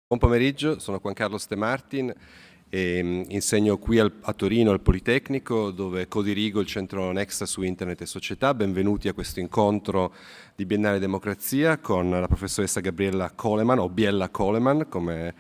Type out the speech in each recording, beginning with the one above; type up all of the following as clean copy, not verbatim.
Buon pomeriggio, sono Juan De Martin e insegno qui a Torino al Politecnico, dove codirigo il centro Nexa su Internet e Società. Benvenuti a questo incontro di Biennale Democrazia con la professoressa Gabriella Coleman, o Biella Coleman, come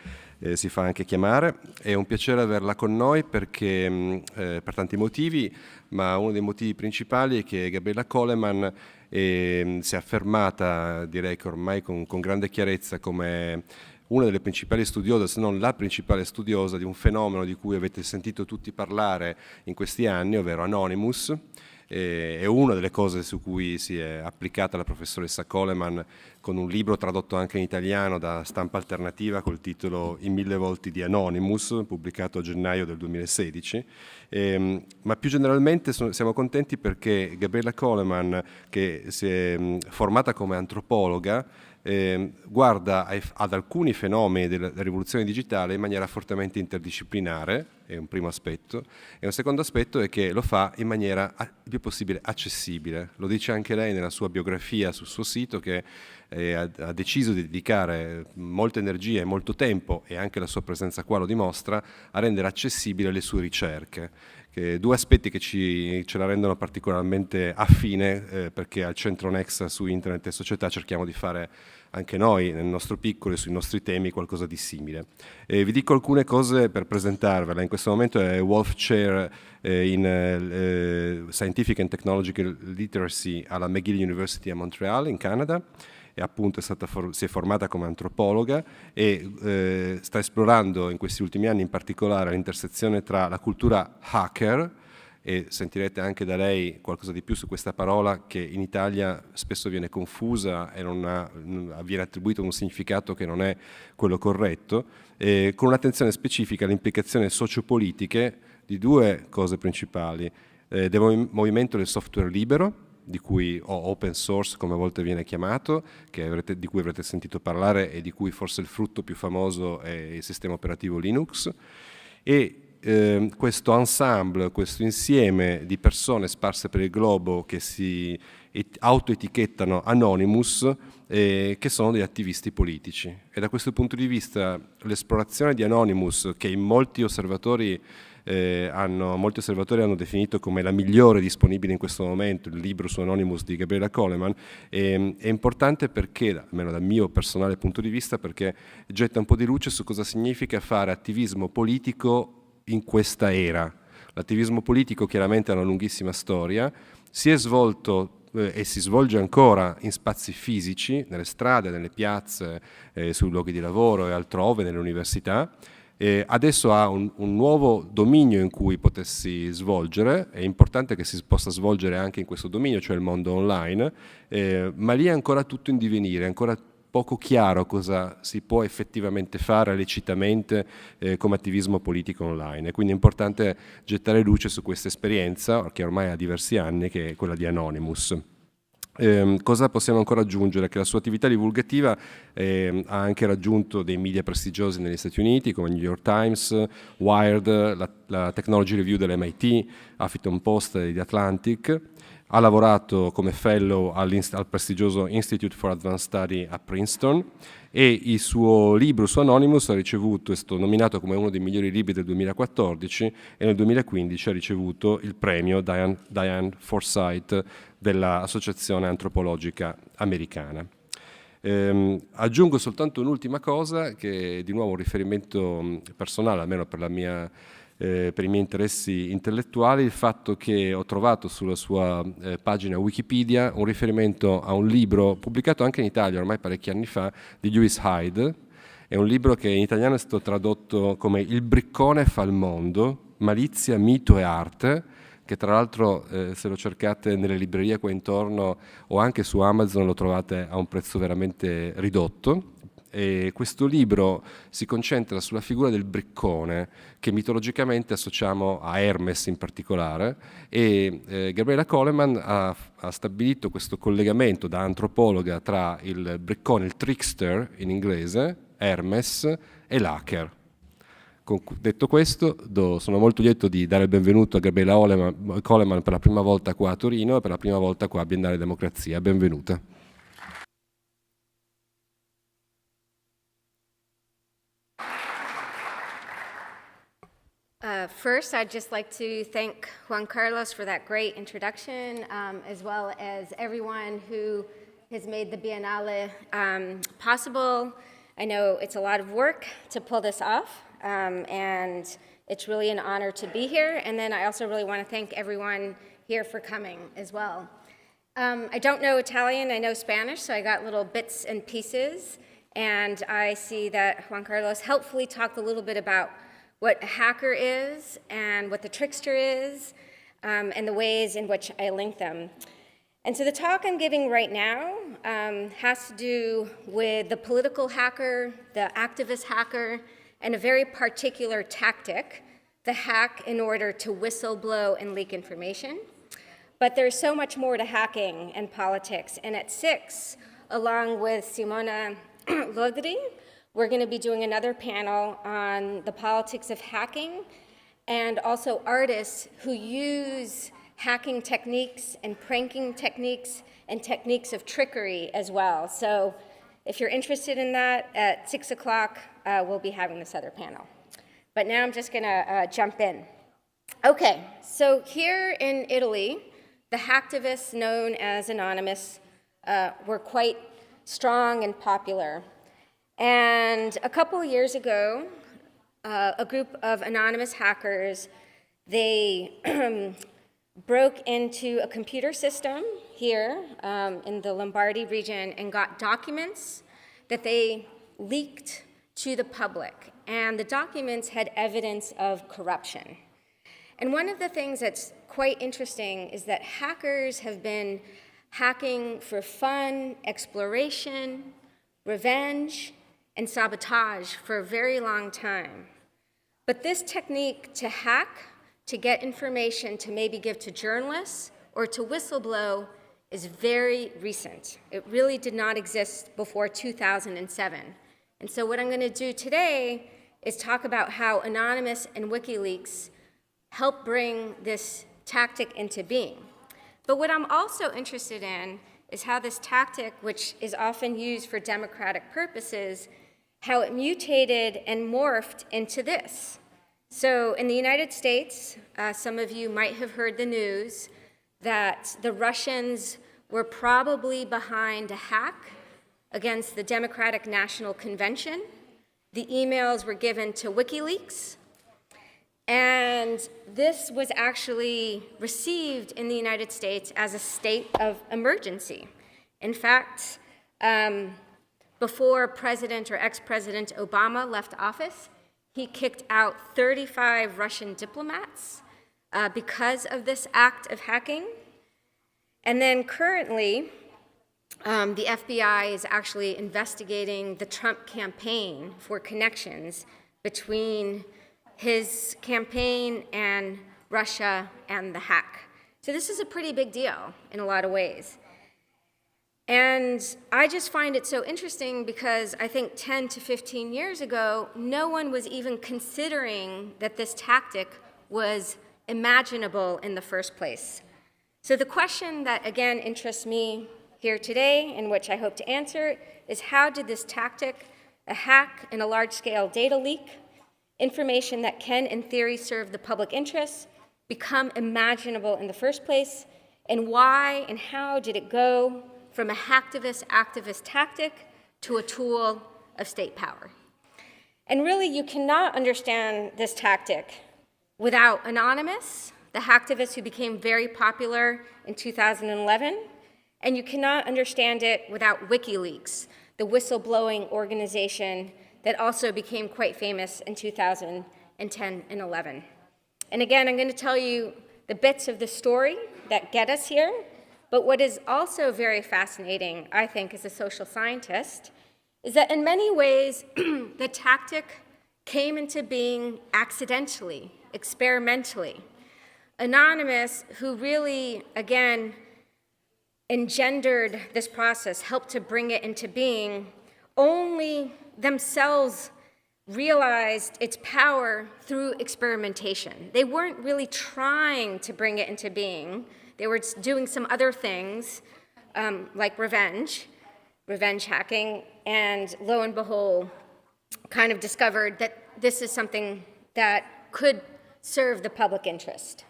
si fa anche chiamare. È un piacere averla con noi perché, per tanti motivi, ma uno dei motivi principali è che Gabriella Coleman si è affermata, direi che ormai con grande chiarezza, come una delle principali studiose, se non la principale studiosa, di un fenomeno di cui avete sentito tutti parlare in questi anni, ovvero Anonymous. È una delle cose su cui si è applicata la professoressa Coleman con un libro tradotto anche in italiano da Stampa Alternativa col titolo I 1000 volti di Anonymous, pubblicato a gennaio del 2016. Ma più generalmente siamo contenti perché Gabriella Coleman, che si è formata come antropologa, guarda ad alcuni fenomeni della rivoluzione digitale in maniera fortemente interdisciplinare, è un primo aspetto, e un secondo aspetto è che lo fa in maniera il più possibile accessibile. Lo dice anche lei nella sua biografia sul suo sito, che ha deciso di dedicare molte energie e molto tempo, e anche la sua presenza qua lo dimostra, a rendere accessibile le sue ricerche. Due aspetti che ce la rendono particolarmente affine, perché al centro Nexa su Internet e Società cerchiamo di fare anche noi, nel nostro piccolo e sui nostri temi, qualcosa di simile. Vi dico alcune cose per presentarvela. In questo momento è Wolf Chair in Scientific and Technological Literacy alla McGill University a Montreal, in Canada, e appunto si è formata come antropologa e sta esplorando in questi ultimi anni in particolare l'intersezione tra la cultura hacker, e sentirete anche da lei qualcosa di più su questa parola che in Italia spesso viene confusa e viene attribuito un significato che non è quello corretto, con un'attenzione specifica alle implicazioni sociopolitiche di due cose principali: del movimento del software libero, di cui o open source come a volte viene chiamato, di cui avrete sentito parlare e di cui forse il frutto più famoso è il sistema operativo Linux, e questo ensemble, questo insieme di persone sparse per il globo che si autoetichettano Anonymous, che sono degli attivisti politici. E da questo punto di vista l'esplorazione di Anonymous, che molti osservatori hanno definito come la migliore disponibile in questo momento, il libro su Anonymous di Gabriella Coleman, è importante perché, almeno dal mio personale punto di vista, perché getta un po' di luce su cosa significa fare attivismo politico in questa era. L'attivismo politico chiaramente ha una lunghissima storia, si è svolto e si svolge ancora in spazi fisici, nelle strade, nelle piazze, sui luoghi di lavoro e altrove, nelle università. Adesso ha un nuovo dominio in cui potersi svolgere. È importante che si possa svolgere anche in questo dominio, cioè il mondo online, ma lì è ancora tutto in divenire, è ancora poco chiaro cosa si può effettivamente fare lecitamente come attivismo politico online, e quindi è importante gettare luce su questa esperienza che ormai ha diversi anni, che è quella di Anonymous. Cosa possiamo ancora aggiungere? Che la sua attività divulgativa ha anche raggiunto dei media prestigiosi negli Stati Uniti come New York Times, Wired, la Technology Review dell'MIT, Huffington Post e The Atlantic. Ha lavorato come fellow al prestigioso Institute for Advanced Study a Princeton, e il suo libro su Anonymous è stato nominato come uno dei migliori libri del 2014, e nel 2015 ha ricevuto il premio Diane Forsyth dell'Associazione Antropologica Americana. Aggiungo soltanto un'ultima cosa, che è di nuovo un riferimento personale, almeno per i miei interessi intellettuali: il fatto che ho trovato sulla sua pagina Wikipedia un riferimento a un libro pubblicato anche in Italia ormai parecchi anni fa di Lewis Hyde. È un libro che in italiano è stato tradotto come Il briccone fa il mondo, malizia, mito e arte, che tra l'altro se lo cercate nelle librerie qua intorno o anche su Amazon lo trovate a un prezzo veramente ridotto. E questo libro si concentra sulla figura del briccone, che mitologicamente associamo a Hermes in particolare, e Gabriella Coleman ha stabilito questo collegamento da antropologa tra il briccone, il trickster in inglese, Hermes, e l'hacker. Detto questo, sono molto lieto di dare il benvenuto a Gabriella Coleman per la prima volta qua a Torino e per la prima volta qua a Biennale Democrazia. Benvenuta. First, I'd just like to thank Juan Carlos for that great introduction, as well as everyone who has made the Biennale possible. I know it's a lot of work to pull this off, and it's really an honor to be here. And then I also really want to thank everyone here for coming as well. I don't know Italian, I know Spanish, so I got little bits and pieces. And I see that Juan Carlos helpfully talked a little bit about what a hacker is and what the trickster is, and the ways in which I link them. And so the talk I'm giving right now has to do with the political hacker, the activist hacker, and a very particular tactic, the hack in order to whistleblow and leak information. But there's so much more to hacking and politics. And at 6, along with Simona Lodri, we're going to be doing another panel on the politics of hacking and also artists who use hacking techniques and pranking techniques and techniques of trickery as well. So if you're interested in that, at 6 o'clock, we'll be having this other panel. But now I'm just going to jump in. Okay, so here in Italy, the hacktivists known as Anonymous were quite strong and popular. And a couple of years ago, a group of anonymous hackers, they broke into a computer system here in the Lombardy region and got documents that they leaked to the public. And the documents had evidence of corruption. And one of the things that's quite interesting is that hackers have been hacking for fun, exploration, revenge, and sabotage for a very long time. But this technique to hack, to get information to maybe give to journalists or to whistleblow is very recent. It really did not exist before 2007. And so what I'm going to do today is talk about how Anonymous and Wikileaks help bring this tactic into being. But what I'm also interested in is how this tactic, which is often used for democratic purposes, how it mutated and morphed into this. So in the United States, some of you might have heard the news that the Russians were probably behind a hack against the Democratic National Convention. The emails were given to WikiLeaks, and this was actually received in the United States as a state of emergency. In fact, before President or ex-President Obama left office, he kicked out 35 Russian diplomats because of this act of hacking. And then currently, the FBI is actually investigating the Trump campaign for connections between his campaign and Russia and the hack. So this is a pretty big deal in a lot of ways. And I just find it so interesting because I think 10 to 15 years ago, no one was even considering that this tactic was imaginable in the first place. So the question that, again, interests me here today, and which I hope to answer, is how did this tactic, a hack and a large-scale data leak, information that can, in theory, serve the public interest, become imaginable in the first place, and why and how did it go from a hacktivist-activist tactic to a tool of state power? And really, you cannot understand this tactic without Anonymous, the hacktivist who became very popular in 2011, and you cannot understand it without WikiLeaks, the whistleblowing organization that also became quite famous in 2010 and 11. And again, I'm going to tell you the bits of the story that get us here, but what is also very fascinating, I think, as a social scientist, is that in many ways, the tactic came into being accidentally, experimentally. Anonymous, who really, again, engendered this process, helped to bring it into being, only themselves realized its power through experimentation. They weren't really trying to bring it into being. They were doing some other things, like revenge hacking, and lo and behold, kind of discovered that this is something that could serve the public interest.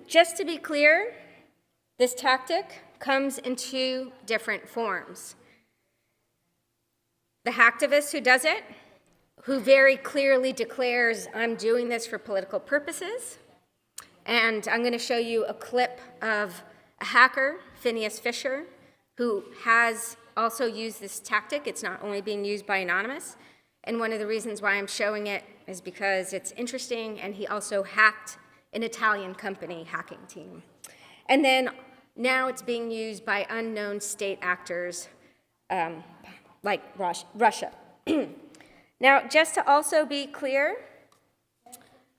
Just to be clear, this tactic comes in two different forms. The hacktivist who does it, who very clearly declares, I'm doing this for political purposes. And I'm going to show you a clip of a hacker, Phineas Fisher, who has also used this tactic. It's not only being used by anonymous. And one of the reasons why I'm showing it is because it's interesting, and he also hacked an Italian company hacking team. And then now it's being used by unknown state actors like Russia. Now, just to also be clear,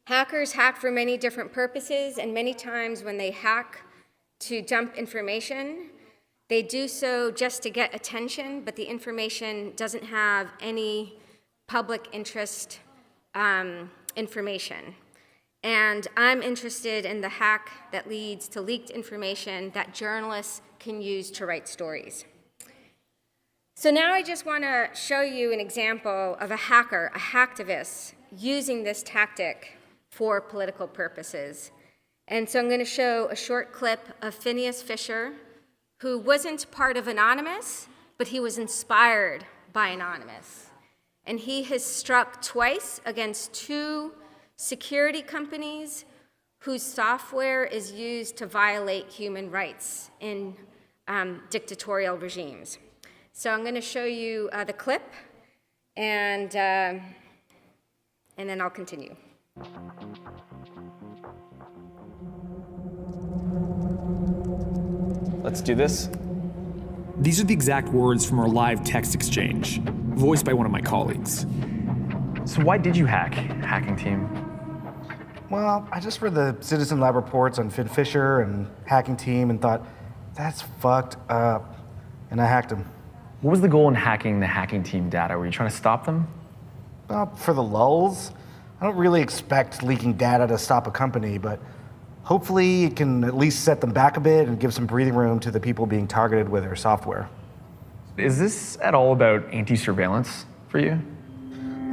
hackers hack for many different purposes, and many times when they hack to dump information, they do so just to get attention, but the information doesn't have any public interest information. And I'm interested in the hack that leads to leaked information that journalists can use to write stories. So now I just want to show you an example of a hacker, a hacktivist, using this tactic for political purposes. And so I'm going to show a short clip of Phineas Fisher, who wasn't part of Anonymous, but he was inspired by Anonymous. And he has struck twice against two security companies whose software is used to violate human rights in dictatorial regimes. So I'm going to show you the clip, and then I'll continue. Let's do this. These are the exact words from our live text exchange, voiced by one of my colleagues. So why did you hack Hacking Team? Well, I just read the Citizen Lab reports on Finn Fisher and Hacking Team and thought, that's fucked up. And I hacked him. What was the goal in hacking the Hacking Team data? Were you trying to stop them? For the lulz. I don't really expect leaking data to stop a company, but hopefully it can at least set them back a bit and give some breathing room to the people being targeted with their software. Is this at all about anti-surveillance for you?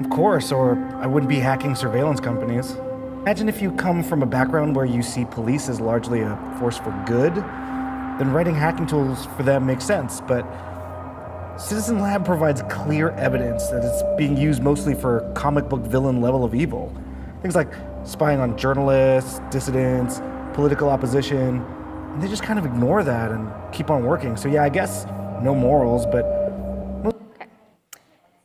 Of course, or I wouldn't be hacking surveillance companies. Imagine if you come from a background where you see police as largely a force for good, then writing hacking tools for them makes sense, but Citizen Lab provides clear evidence that it's being used mostly for comic book villain level of evil. Things like spying on journalists, dissidents, political opposition, and they just kind of ignore that and keep on working. So yeah, I guess no morals, but... Okay.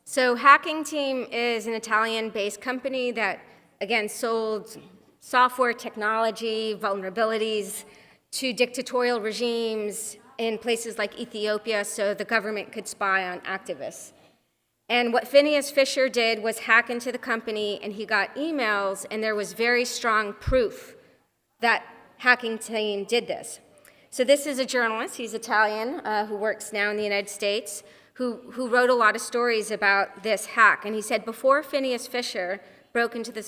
So Hacking Team is an Italian-based company that, again, sold software technology, vulnerabilities to dictatorial regimes in places like Ethiopia so the government could spy on activists. And what Phineas Fisher did was hack into the company, and he got emails, and there was very strong proof that Hacking Team did this. So this is a journalist, he's Italian, who works now in the United States, who wrote a lot of stories about this hack. And he said, before Phineas Fisher broke into the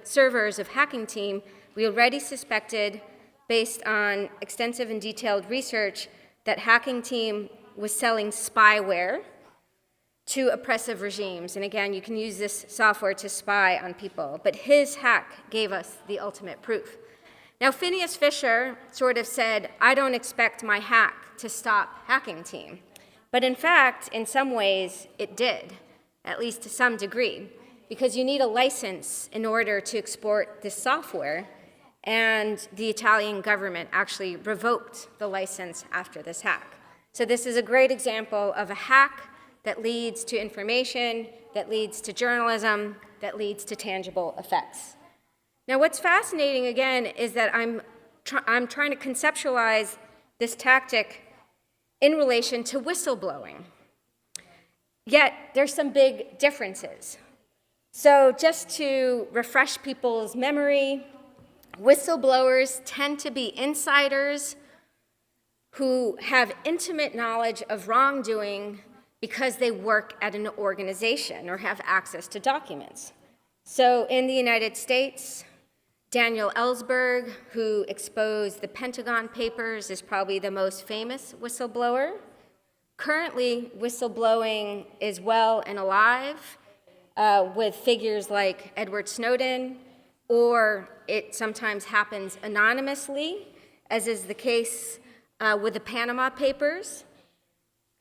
servers of Hacking Team, we already suspected, based on extensive and detailed research, that Hacking Team was selling spyware to oppressive regimes. And again, you can use this software to spy on people. But his hack gave us the ultimate proof. Now, Phineas Fisher sort of said, I don't expect my hack to stop Hacking Team. But in fact, in some ways, it did, at least to some degree, because you need a license in order to export this software, and the Italian government actually revoked the license after this hack. So this is a great example of a hack that leads to information, that leads to journalism, that leads to tangible effects. Now, what's fascinating, again, is that I'm trying to conceptualize this tactic in relation to whistleblowing. Yet, there's some big differences. So just to refresh people's memory, whistleblowers tend to be insiders who have intimate knowledge of wrongdoing because they work at an organization or have access to documents. So in the United States, Daniel Ellsberg, who exposed the Pentagon Papers, is probably the most famous whistleblower. Currently, whistleblowing is well and alive with figures like Edward Snowden, or it sometimes happens anonymously, as is the case with the Panama Papers.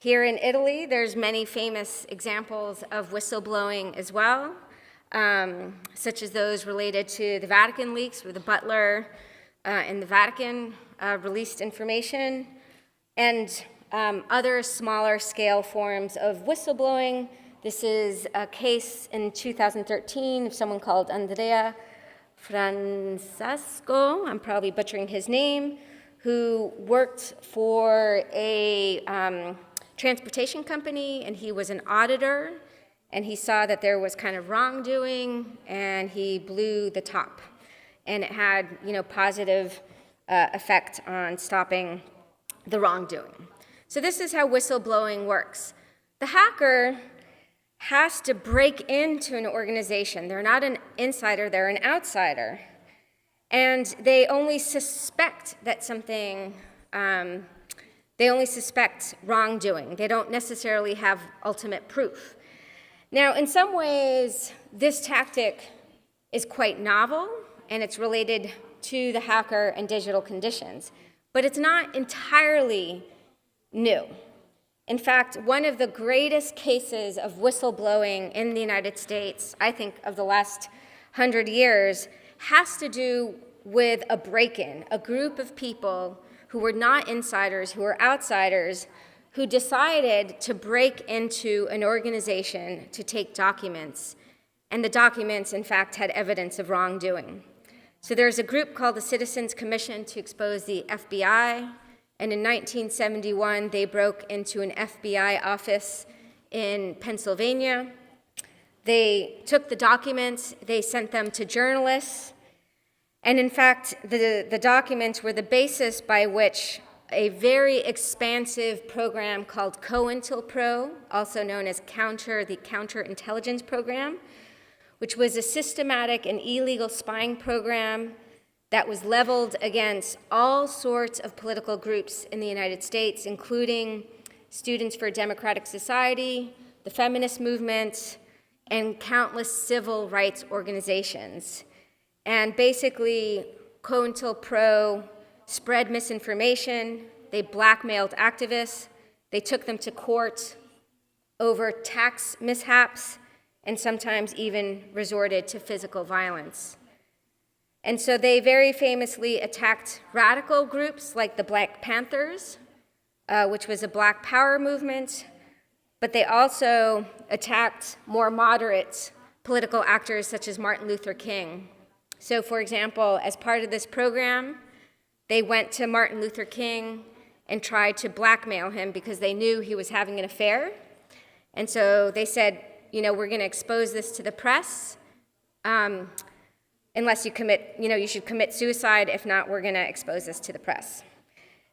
Here in Italy, there's many famous examples of whistleblowing as well, such as those related to the Vatican leaks, where the butler in the Vatican released information, and other smaller scale forms of whistleblowing. This is a case in 2013 of someone called Andrea Francesco, I'm probably butchering his name, who worked for a transportation company, and he was an auditor, and he saw that there was kind of wrongdoing, and he blew the top. And it had, positive effect on stopping the wrongdoing. So this is how whistleblowing works. The hacker has to break into an organization. They're not an insider, they're an outsider. And they only suspect that they only suspect wrongdoing. They don't necessarily have ultimate proof. Now, in some ways, this tactic is quite novel, and it's related to the hacker and digital conditions, but it's not entirely new. In fact, one of the greatest cases of whistleblowing in the United States, I think of the last 100 years, has to do with a break-in, a group of people who were not insiders, who were outsiders, who decided to break into an organization to take documents. And the documents, in fact, had evidence of wrongdoing. So there's a group called the Citizens Commission to Expose the FBI. And in 1971, they broke into an FBI office in Pennsylvania. They took the documents, they sent them to journalists. And in fact, the documents were the basis by which a very expansive program called COINTELPRO, also known as the Counterintelligence Program, which was a systematic and illegal spying program that was leveled against all sorts of political groups in the United States, including Students for a Democratic Society, the feminist movement, and countless civil rights organizations. And basically, COINTELPRO spread misinformation, they blackmailed activists, they took them to court over tax mishaps, and sometimes even resorted to physical violence. And so they very famously attacked radical groups like the Black Panthers, which was a Black Power movement, but they also attacked more moderate political actors such as Martin Luther King. So for example, as part of this program, they went to Martin Luther King and tried to blackmail him because they knew he was having an affair. And so they said, we're going to expose this to the press. Unless you commit, you should commit suicide. If not, we're going to expose this to the press.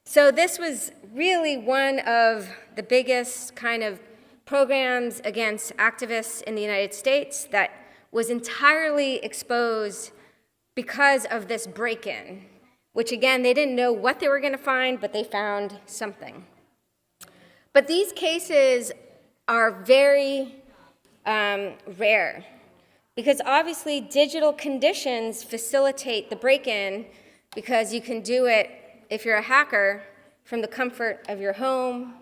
So this was really one of the biggest kind of programs against activists in the United States that was entirely exposed because of this break-in, which again, they didn't know what they were going to find, but they found something. But these cases are very rare, because obviously digital conditions facilitate the break-in, because you can do it, if you're a hacker, from the comfort of your home,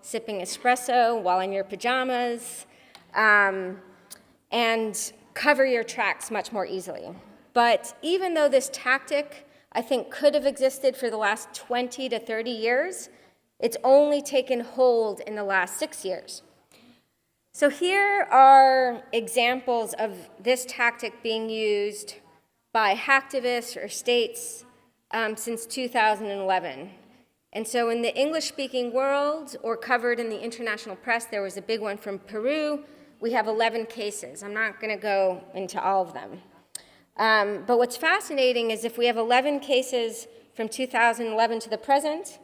sipping espresso while in your pajamas, and cover your tracks much more easily. But even though this tactic, I think, could have existed for the last 20 to 30 years, it's only taken hold in the last 6 years. So here are examples of this tactic being used by hacktivists or states since 2011. And so in the English-speaking world, or covered in the international press, there was a big one from Peru. We have 11 cases. I'm not going to go into all of them. But what's fascinating is if we have 11 cases from 2011 to the present,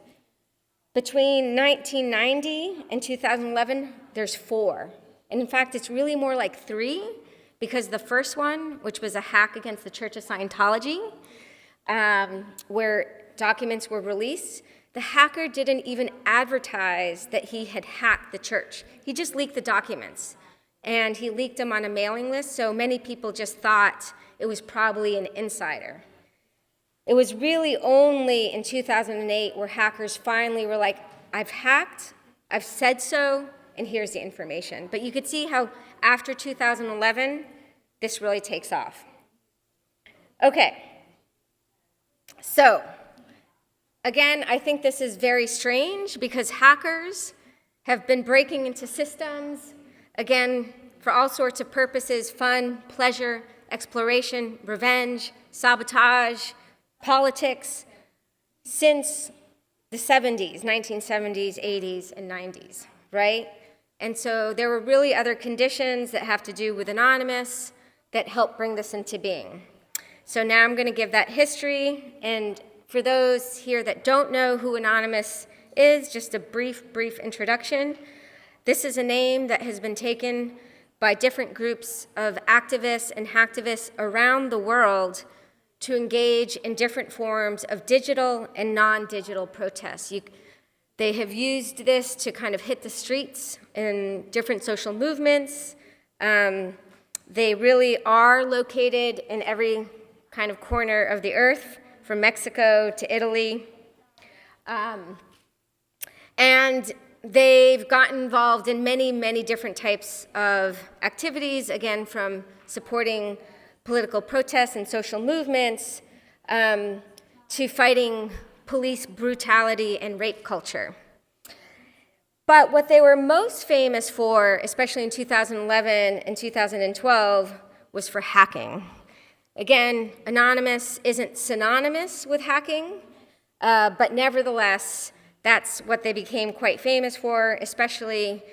between 1990 and 2011, there's 4. And in fact, it's really more like 3, because the first one, which was a hack against the Church of Scientology, where documents were released, the hacker didn't even advertise that he had hacked the church. He just leaked the documents. and he leaked them on a mailing list, so many people just thought it was probably an insider. It was really only in 2008 where hackers finally were like, I've hacked, I've said so, and here's the information. But you could see how after 2011, this really takes off. Okay, so again, I think this is very strange because hackers have been breaking into systems, again, for all sorts of purposes: fun, pleasure, exploration, revenge, sabotage, politics, since the 70s, 1970s, 80s, and 90s, right? And so there were really other conditions that have to do with anonymous that helped bring this into being. So now I'm going to give that history, and for those here that don't know who anonymous is, just a brief introduction. This is a name that has been taken by different groups of activists and hacktivists around the world to engage in different forms of digital and non-digital protests. They have used this to kind of hit the streets in different social movements. They really are located in every kind of corner of the earth, from Mexico to Italy. And they've gotten involved in many different types of activities, again, from supporting political protests and social movements to fighting police brutality and rape culture. But what they were most famous for, especially in 2011 and 2012, was for hacking. Again, anonymous isn't synonymous with hacking, but nevertheless, that's what they became quite famous for, especially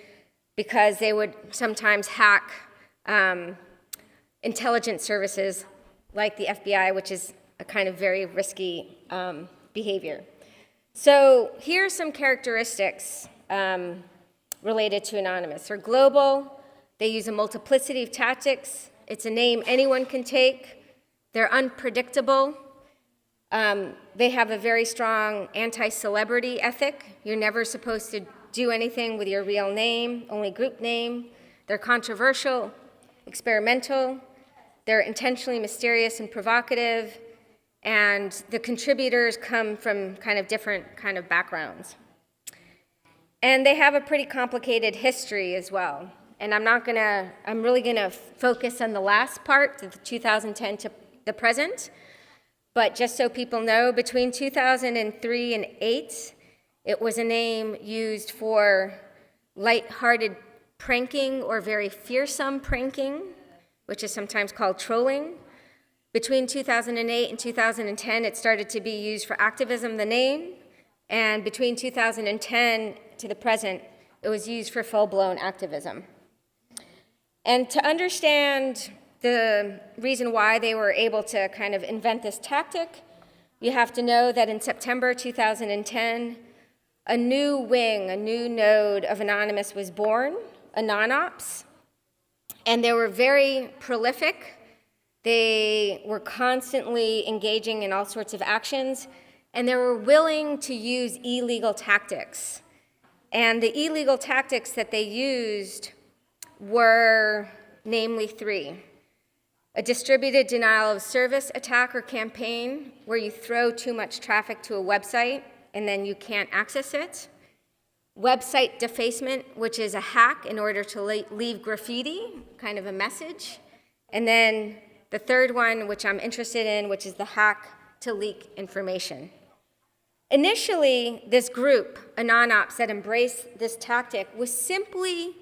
because they would sometimes hack intelligence services like the FBI, which is a kind of very risky behavior. So here are some characteristics related to anonymous. They're global. They use a multiplicity of tactics. It's a name anyone can take. They're unpredictable. They have a very strong anti-celebrity ethic. You're never supposed to do anything with your real name, only group name. They're controversial, experimental. They're intentionally mysterious and provocative. And the contributors come from kind of different kind of backgrounds. And they have a pretty complicated history as well. And I'm really gonna focus on the last part, the 2010 to the present. But just so people know, between 2003 and 2008, it was a name used for light-hearted pranking or very fearsome pranking, which is sometimes called trolling. Between 2008 and 2010, it started to be used for activism, the name, and between 2010 to the present, it was used for full-blown activism. And to understand the reason why they were able to kind of invent this tactic, you have to know that in September 2010, a new wing, a new node of Anonymous was born, AnonOps, and they were very prolific. They were constantly engaging in all sorts of actions, and they were willing to use illegal tactics. And the illegal tactics that they used were namely three: a distributed denial of service attack or campaign, where you throw too much traffic to a website and then you can't access it; website defacement, which is a hack in order to leave graffiti, kind of a message; and then the third one, which I'm interested in, which is the hack to leak information. Initially, this group, AnonOps, that embraced this tactic was simply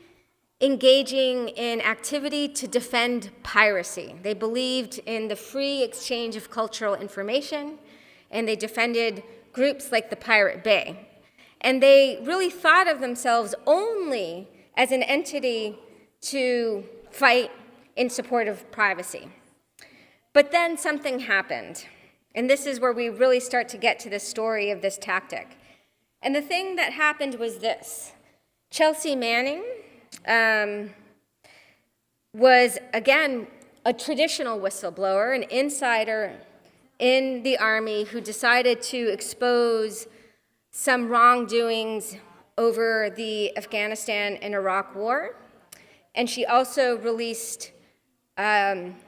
engaging in activity to defend piracy. They believed in the free exchange of cultural information, and they defended groups like the Pirate Bay. And they really thought of themselves only as an entity to fight in support of privacy. But then something happened, and this is where we really start to get to the story of this tactic. And the thing that happened was this: Chelsea Manning was, again, a traditional whistleblower, an insider in the army who decided to expose some wrongdoings over the Afghanistan and Iraq war. and she also released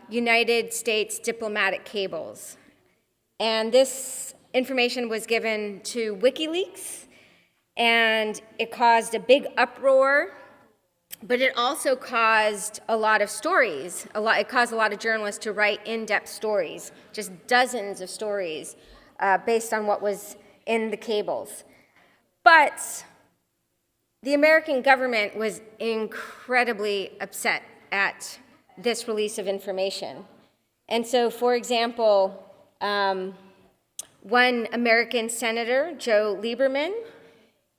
United States diplomatic cables. And this information was given to Wikileaks, and it caused a big uproar, but it also caused a lot of stories. It caused a lot of journalists to write in-depth stories, just dozens of stories based on what was in the cables. But the American government was incredibly upset at this release of information. And so, for example, one American senator, Joe Lieberman,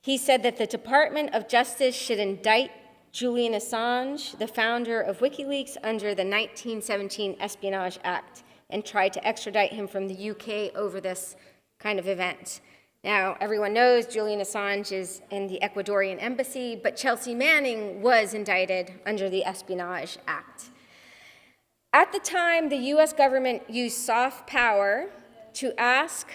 he said that the Department of Justice should indict Julian Assange, the founder of WikiLeaks, under the 1917 Espionage Act and try to extradite him from the UK over this kind of event. Now, everyone knows Julian Assange is in the Ecuadorian embassy, but Chelsea Manning was indicted under the Espionage Act. At the time, the US government used soft power to ask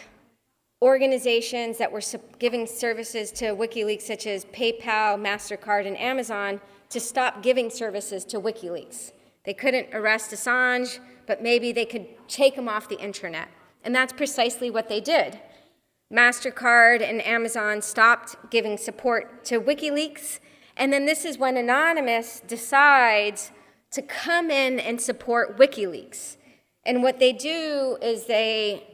organizations that were giving services to WikiLeaks, such as PayPal, MasterCard, and Amazon, to stop giving services to WikiLeaks. They couldn't arrest Assange, but maybe they could take him off the internet. And that's precisely what they did. MasterCard and Amazon stopped giving support to WikiLeaks, and then this is when Anonymous decides to come in and support WikiLeaks. And what they do is they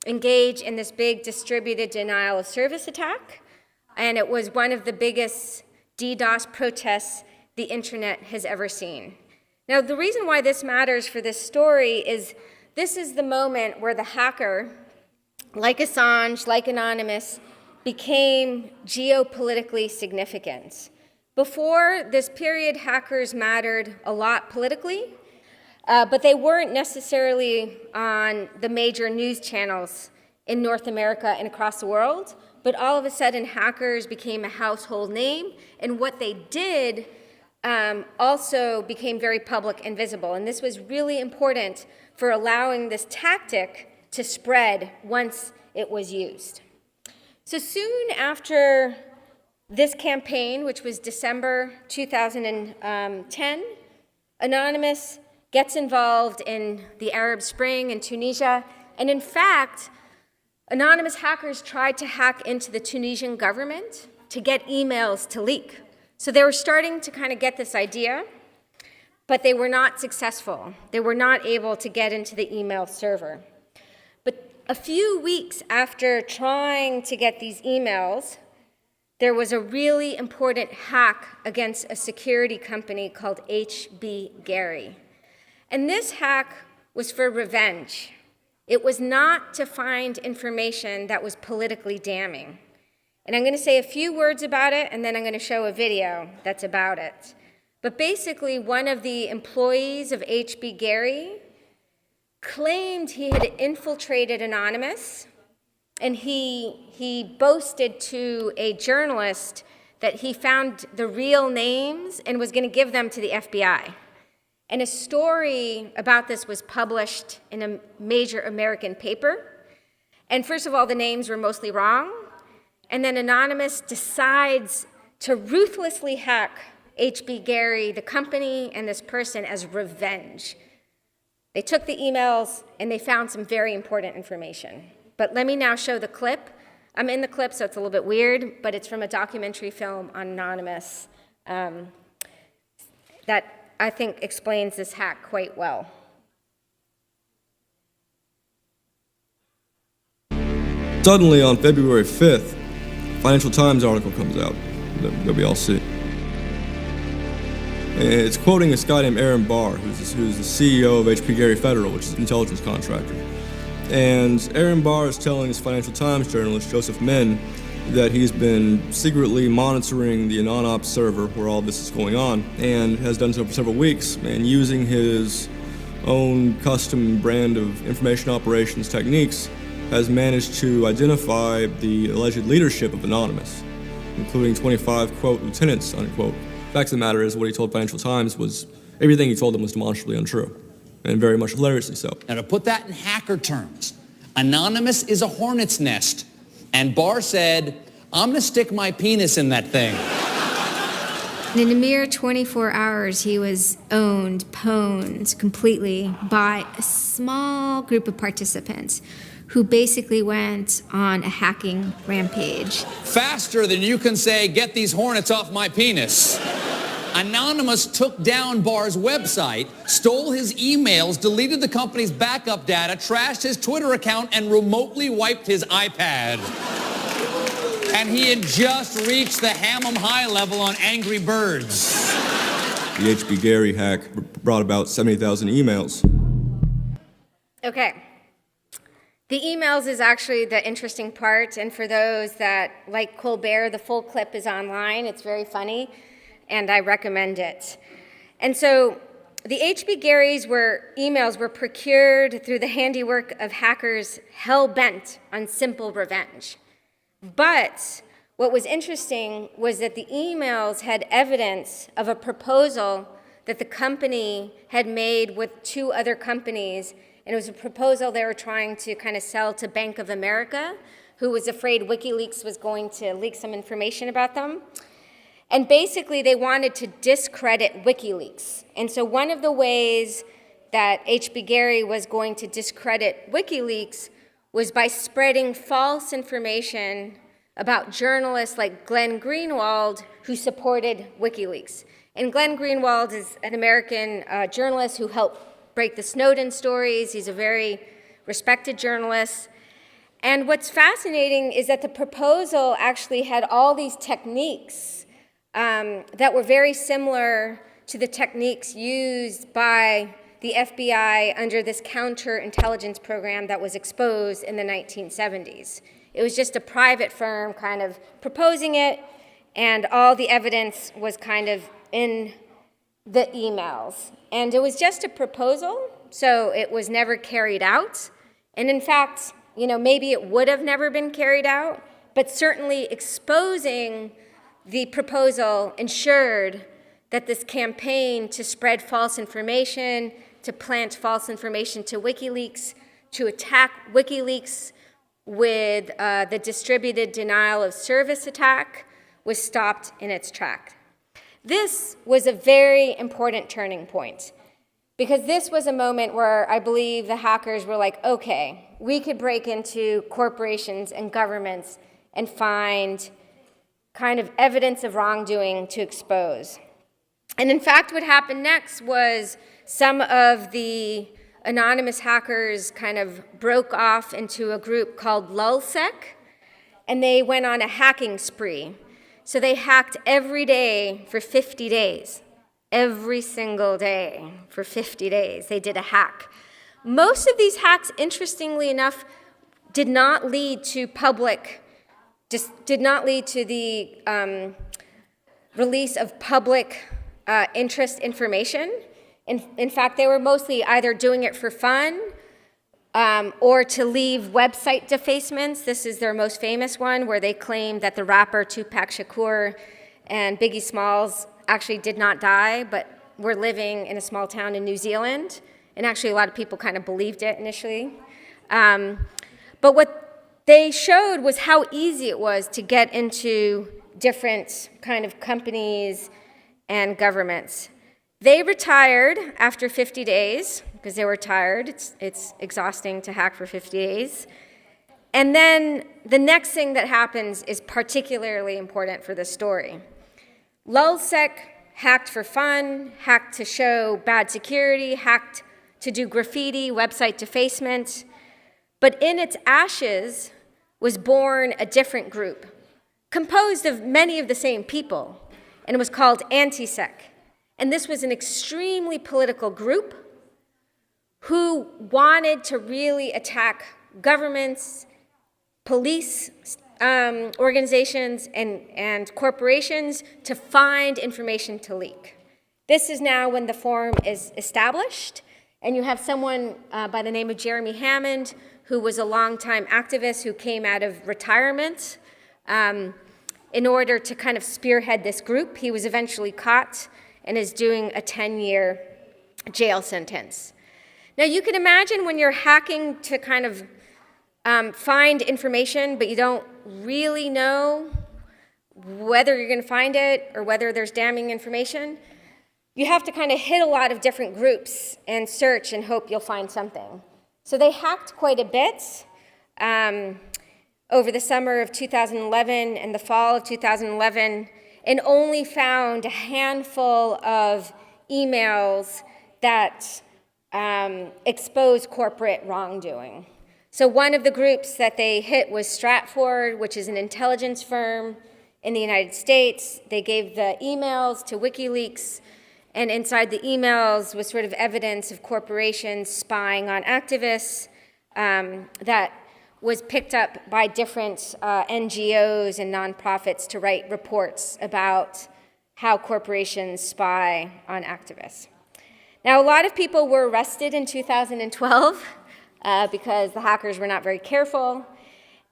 engage in this big distributed denial of service attack, and it was one of the biggest DDoS protests the internet has ever seen. Now, the reason why this matters for this story is this is the moment where the hacker, like Assange, like Anonymous, became geopolitically significant. Before this period, hackers mattered a lot politically, but they weren't necessarily on the major news channels in North America and across the world, but all of a sudden hackers became a household name, and what they did also became very public and visible. And this was really important for allowing this tactic to spread once it was used. So soon after this campaign, which was December 2010, Anonymous gets involved in the Arab Spring in Tunisia, and in fact, Anonymous hackers tried to hack into the Tunisian government to get emails to leak. So they were starting to kind of get this idea, but they were not successful. They were not able to get into the email server. But a few weeks after trying to get these emails, there was a really important hack against a security company called HB Gary. And this hack was for revenge. It was not to find information that was politically damning. And I'm going to say a few words about it, and then I'm going to show a video that's about it. But basically, one of the employees of HB Gary claimed he had infiltrated Anonymous, and he boasted to a journalist that he found the real names and was going to give them to the FBI. And a story about this was published in a major American paper. And first of all, the names were mostly wrong. And then Anonymous decides to ruthlessly hack HB Gary, the company, and this person as revenge. They took the emails and they found some very important information. But let me now show the clip. I'm in the clip, so it's a little bit weird, but it's from a documentary film on Anonymous that I think explains this hack quite well. Suddenly, on February 5th, Financial Times article comes out that we all see. It's quoting this guy named Aaron Barr, who's the CEO of HP Gary Federal, which is an intelligence contractor. And Aaron Barr is telling this Financial Times journalist, Joseph Min, that he's been secretly monitoring the AnonOps server where all this is going on, and has done so for several weeks, and using his own custom brand of information operations techniques, has managed to identify the alleged leadership of Anonymous, including 25, quote, lieutenants, unquote. The fact of the matter is, what he told Financial Times was, everything he told them was demonstrably untrue, and very much hilariously so. Now, to put that in hacker terms, Anonymous is a hornet's nest, and Barr said, I'm gonna stick my penis in that thing. And in a mere 24 hours, he was pwned completely by a small group of participants who basically went on a hacking rampage. Faster than you can say, "Get these hornets off my penis." Anonymous took down Barr's website, stole his emails, deleted the company's backup data, trashed his Twitter account, and remotely wiped his iPad. And he had just reached the Hammam high level on Angry Birds. The H.B. Gary hack brought about 70,000 emails. Okay. The emails is actually the interesting part, and for those that like Colbert, the full clip is online. It's very funny, and I recommend it. And so the H.B. Gary's emails were procured through the handiwork of hackers hell-bent on simple revenge. But what was interesting was that the emails had evidence of a proposal that the company had made with two other companies, and it was a proposal they were trying to kind of sell to Bank of America, who was afraid Wikileaks was going to leak some information about them. And basically, they wanted to discredit WikiLeaks. And so one of the ways that H.B. Gary was going to discredit WikiLeaks was by spreading false information about journalists like Glenn Greenwald, who supported WikiLeaks. And Glenn Greenwald is an American journalist who helped break the Snowden stories. He's a very respected journalist. And what's fascinating is that the proposal actually had all these techniques that were very similar to the techniques used by the FBI under this counterintelligence program that was exposed in the 1970s. It was just a private firm kind of proposing it, and all the evidence was kind of in the emails. And it was just a proposal, so it was never carried out. And in fact, maybe it would have never been carried out, but certainly exposing the proposal ensured that this campaign to spread false information, to plant false information to WikiLeaks, to attack WikiLeaks with the distributed denial of service attack was stopped in its track. This was a very important turning point because this was a moment where I believe the hackers were like, okay, we could break into corporations and governments and find kind of evidence of wrongdoing to expose. And in fact, what happened next was some of the anonymous hackers kind of broke off into a group called LulzSec, and they went on a hacking spree. So they hacked every day for 50 days. Every single day for 50 days, they did a hack. Most of these hacks, interestingly enough, did not lead to the release of public interest information. In fact, they were mostly either doing it for fun or to leave website defacements. This is their most famous one, where they claimed that the rapper Tupac Shakur and Biggie Smalls actually did not die, but were living in a small town in New Zealand. And actually, a lot of people kind of believed it initially. But what they showed was how easy it was to get into different kind of companies and governments. They retired after 50 days because they were tired. It's exhausting to hack for 50 days. And then the next thing that happens is particularly important for this story. LulzSec hacked for fun, hacked to show bad security, hacked to do graffiti, website defacement. But in its ashes was born a different group, composed of many of the same people, and it was called Anti-Sec. And this was an extremely political group who wanted to really attack governments, police organizations, and corporations to find information to leak. This is now when the forum is established, and you have someone by the name of Jeremy Hammond, who was a longtime activist who came out of retirement in order to kind of spearhead this group. He was eventually caught and is doing a 10-year jail sentence. Now, you can imagine when you're hacking to kind of find information, but you don't really know whether you're going to find it or whether there's damning information, you have to kind of hit a lot of different groups and search and hope you'll find something. So they hacked quite a bit over the summer of 2011 and the fall of 2011, and only found a handful of emails that exposed corporate wrongdoing. So one of the groups that they hit was Stratford, which is an intelligence firm in the United States. They gave the emails to WikiLeaks, and inside the emails was sort of evidence of corporations spying on activists that was picked up by different NGOs and nonprofits to write reports about how corporations spy on activists. Now, a lot of people were arrested in 2012 because the hackers were not very careful.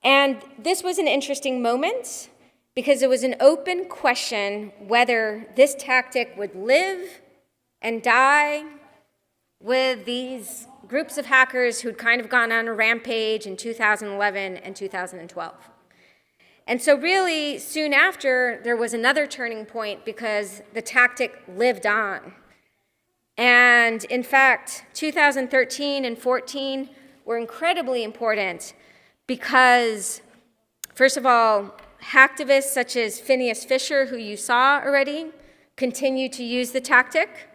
And this was an interesting moment because it was an open question whether this tactic would live and die with these groups of hackers who'd kind of gone on a rampage in 2011 and 2012. And so really, soon after, there was another turning point because the tactic lived on. And in fact, 2013 and 14 were incredibly important because, first of all, hacktivists such as Phineas Fisher, who you saw already, continue to use the tactic.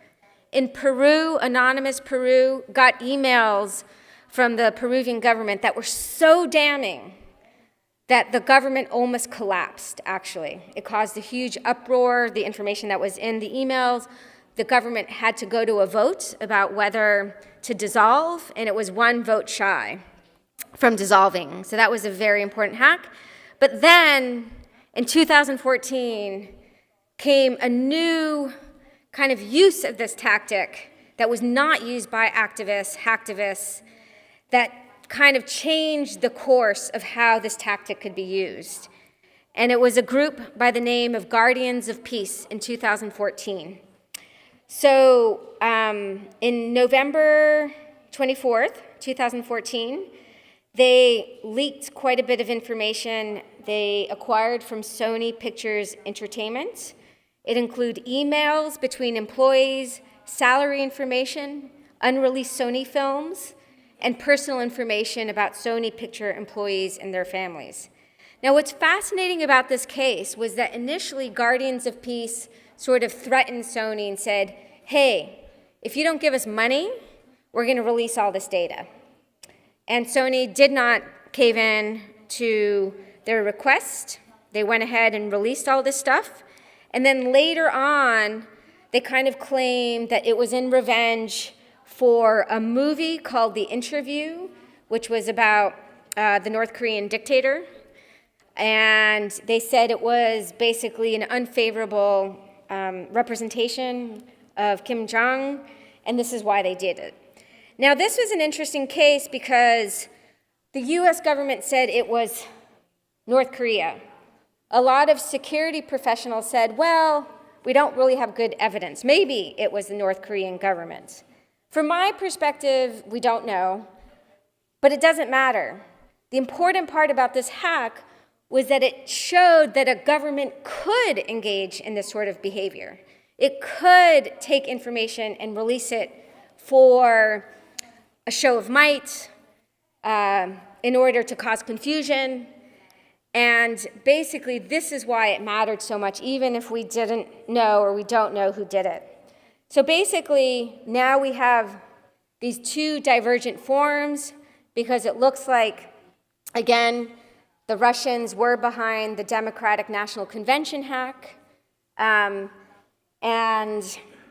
In Peru, Anonymous Peru got emails from the Peruvian government that were so damning that the government almost collapsed, actually. It caused a huge uproar, the information that was in the emails. The government had to go to a vote about whether to dissolve, and it was one vote shy from dissolving. So that was a very important hack. But then, in 2014, came a new kind of use of this tactic that was not used by activists, hacktivists, that kind of changed the course of how this tactic could be used. And it was a group by the name of Guardians of Peace in 2014. So in November 24th, 2014, they leaked quite a bit of information they acquired from Sony Pictures Entertainment. It included emails between employees, salary information, unreleased Sony films, and personal information about Sony Picture employees and their families. Now, what's fascinating about this case was that initially Guardians of Peace sort of threatened Sony and said, hey, if you don't give us money, we're going to release all this data. And Sony did not cave in to their request. They went ahead and released all this stuff. And then later on, they kind of claimed that it was in revenge for a movie called The Interview, which was about the North Korean dictator. And they said it was basically an unfavorable representation of Kim Jong, and this is why they did it. Now, this was an interesting case because the US government said it was North Korea. A lot of security professionals said, well, we don't really have good evidence. Maybe it was the North Korean government. From my perspective, we don't know, but it doesn't matter. The important part about this hack was that it showed that a government could engage in this sort of behavior. It could take information and release it for a show of might in order to cause confusion. And basically, this is why it mattered so much, even if we didn't know or we don't know who did it. So basically, now we have these two divergent forms because it looks like, again, the Russians were behind the Democratic National Convention hack. And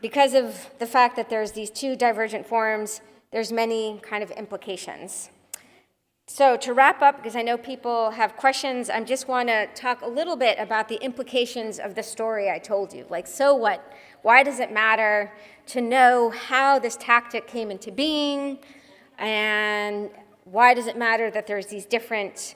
because of the fact that there's these two divergent forms, there's many kind of implications. So to wrap up, because I know people have questions, I just want to talk a little bit about the implications of the story I told you. Like, so what? Why does it matter to know how this tactic came into being? And why does it matter that there's these different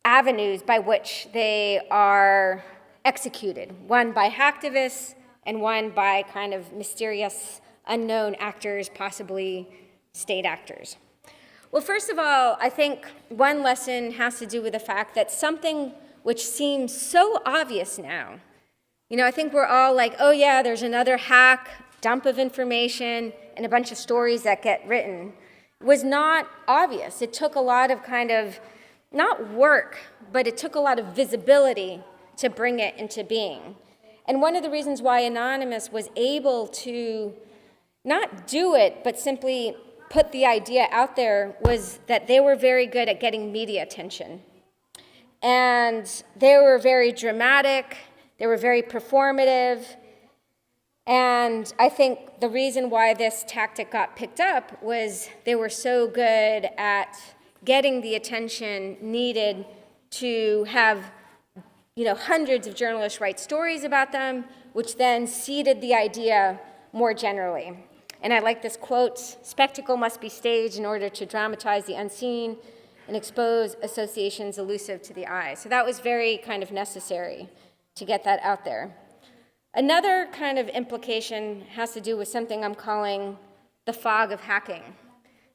avenues by which they are executed? One by hacktivists and one by kind of mysterious, unknown actors, possibly state actors. Well, first of all, I think one lesson has to do with the fact that something which seems so obvious now. You know, I think we're all like, oh yeah, there's another hack, dump of information, and a bunch of stories that get written. It was not obvious. It took a lot of kind of, not work, but it took a lot of visibility to bring it into being. And one of the reasons why Anonymous was able to not do it, but simply put the idea out there was that they were very good at getting media attention. And they were very dramatic, they were very performative, and I think the reason why this tactic got picked up was they were so good at getting the attention needed to have, you know, hundreds of journalists write stories about them, which then seeded the idea more generally. And I like this quote, "Spectacle must be staged in order to dramatize the unseen and expose associations elusive to the eye." So that was very kind of necessary to get that out there. Another kind of implication has to do with something I'm calling the fog of hacking.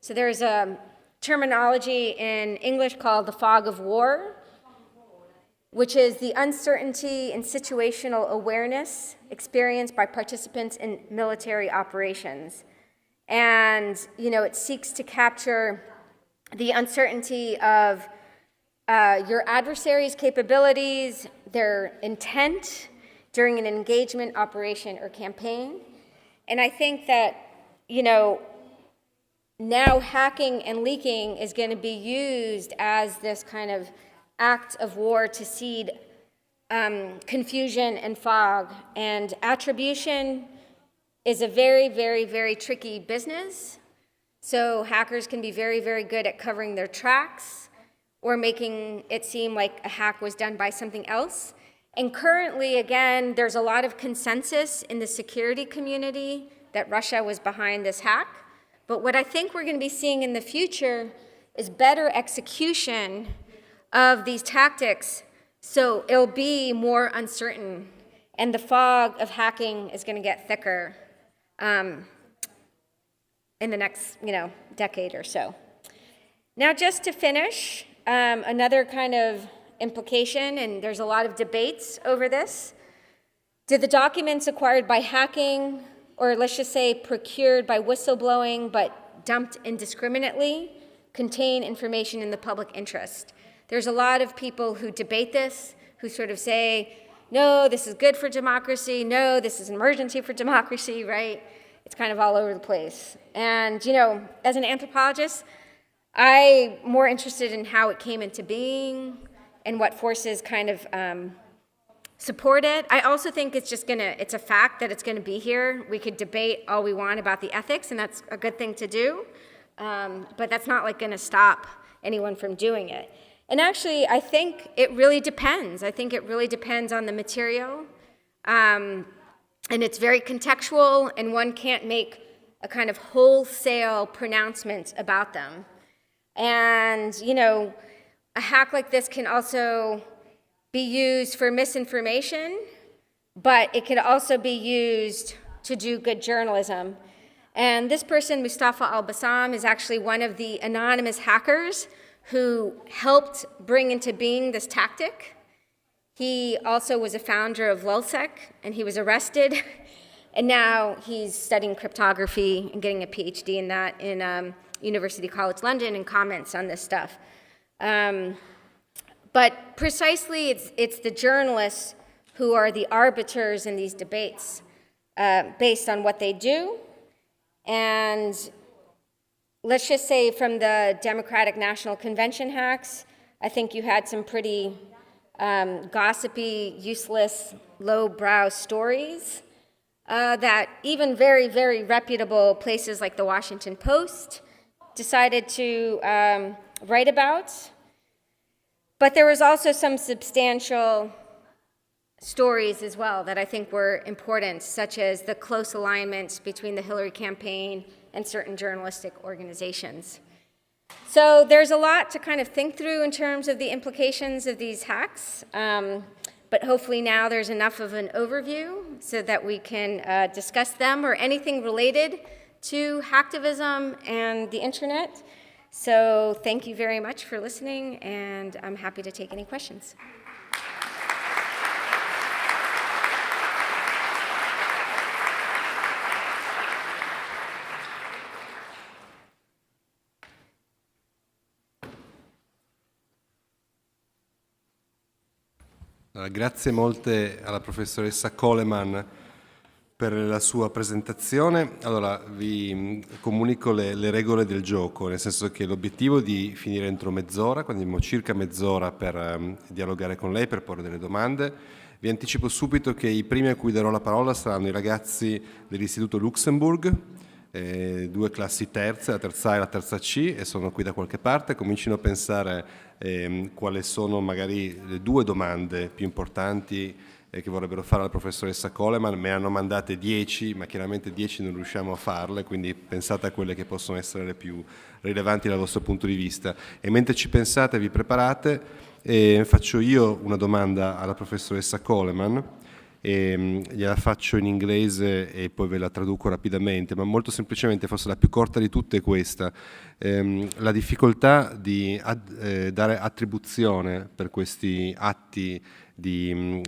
So there's a terminology in English called the fog of war, which is the uncertainty and situational awareness experienced by participants in military operations. And, you know, it seeks to capture the uncertainty of your adversary's capabilities, their intent during an engagement, operation, or campaign. And I think that, you know, now hacking and leaking is going to be used as this kind of act of war to seed confusion and fog. And attribution is a very, very, very tricky business. So hackers can be very, very good at covering their tracks or making it seem like a hack was done by something else. And currently, again, there's a lot of consensus in the security community that Russia was behind this hack. But what I think we're going to be seeing in the future is better execution of these tactics, so it'll be more uncertain, and the fog of hacking is going to get thicker in the next, decade or so. Now, just to finish, another kind of implication, and there's a lot of debates over this. Did the documents acquired by hacking, or let's just say procured by whistleblowing but dumped indiscriminately, contain information in the public interest? There's a lot of people who debate this, who sort of say, no, this is good for democracy, no, this is an emergency for democracy, right? It's kind of all over the place. And, as an anthropologist, I'm more interested in how it came into being and what forces kind of support it. I also think it's a fact that it's gonna be here. We could debate all we want about the ethics, and that's a good thing to do, but that's not gonna stop anyone from doing it. And actually, I think it really depends. I think it really depends on the material, and it's very contextual, and one can't make a kind of wholesale pronouncement about them. And, a hack like this can also be used for misinformation, but it could also be used to do good journalism. And this person, Mustafa al-Bassam, is actually one of the anonymous hackers who helped bring into being this tactic. He also was a founder of LulzSec, and he was arrested, and now he's studying cryptography and getting a PhD in that in University College London, and comments on this stuff. But precisely, it's the journalists who are the arbiters in these debates based on what they do. And let's just say from the Democratic National Convention hacks, I think you had some pretty gossipy, useless, lowbrow stories that even very, very reputable places like the Washington Post decided to write about. But there was also some substantial stories as well that I think were important, such as the close alignment between the Hillary campaign and certain journalistic organizations. So there's a lot to kind of think through in terms of the implications of these hacks, but hopefully now there's enough of an overview so that we can discuss them or anything related to hacktivism and the internet. So thank you very much for listening, and I'm happy to take any questions. Grazie molte alla professoressa Coleman per la sua presentazione. Allora, vi comunico le regole del gioco, nel senso che l'obiettivo è di finire entro mezz'ora, quindi abbiamo circa mezz'ora per dialogare con lei, per porre delle domande. Vi anticipo subito che i primi a cui darò la parola saranno i ragazzi dell'Istituto Luxembourg, 2 classi terze, la terza A e la terza C, e sono qui da qualche parte. Comincino a pensare quali sono magari le 2 domande più importanti che vorrebbero fare alla professoressa Coleman. Me ne hanno mandate 10, ma chiaramente 10 non riusciamo a farle, quindi pensate a quelle che possono essere le più rilevanti dal vostro punto di vista. E mentre ci pensate, vi preparate, faccio io una domanda alla professoressa Coleman, gliela faccio in inglese e poi ve la traduco rapidamente, ma molto semplicemente, forse la più corta di tutte è questa. La difficoltà di dare attribuzione per questi atti, di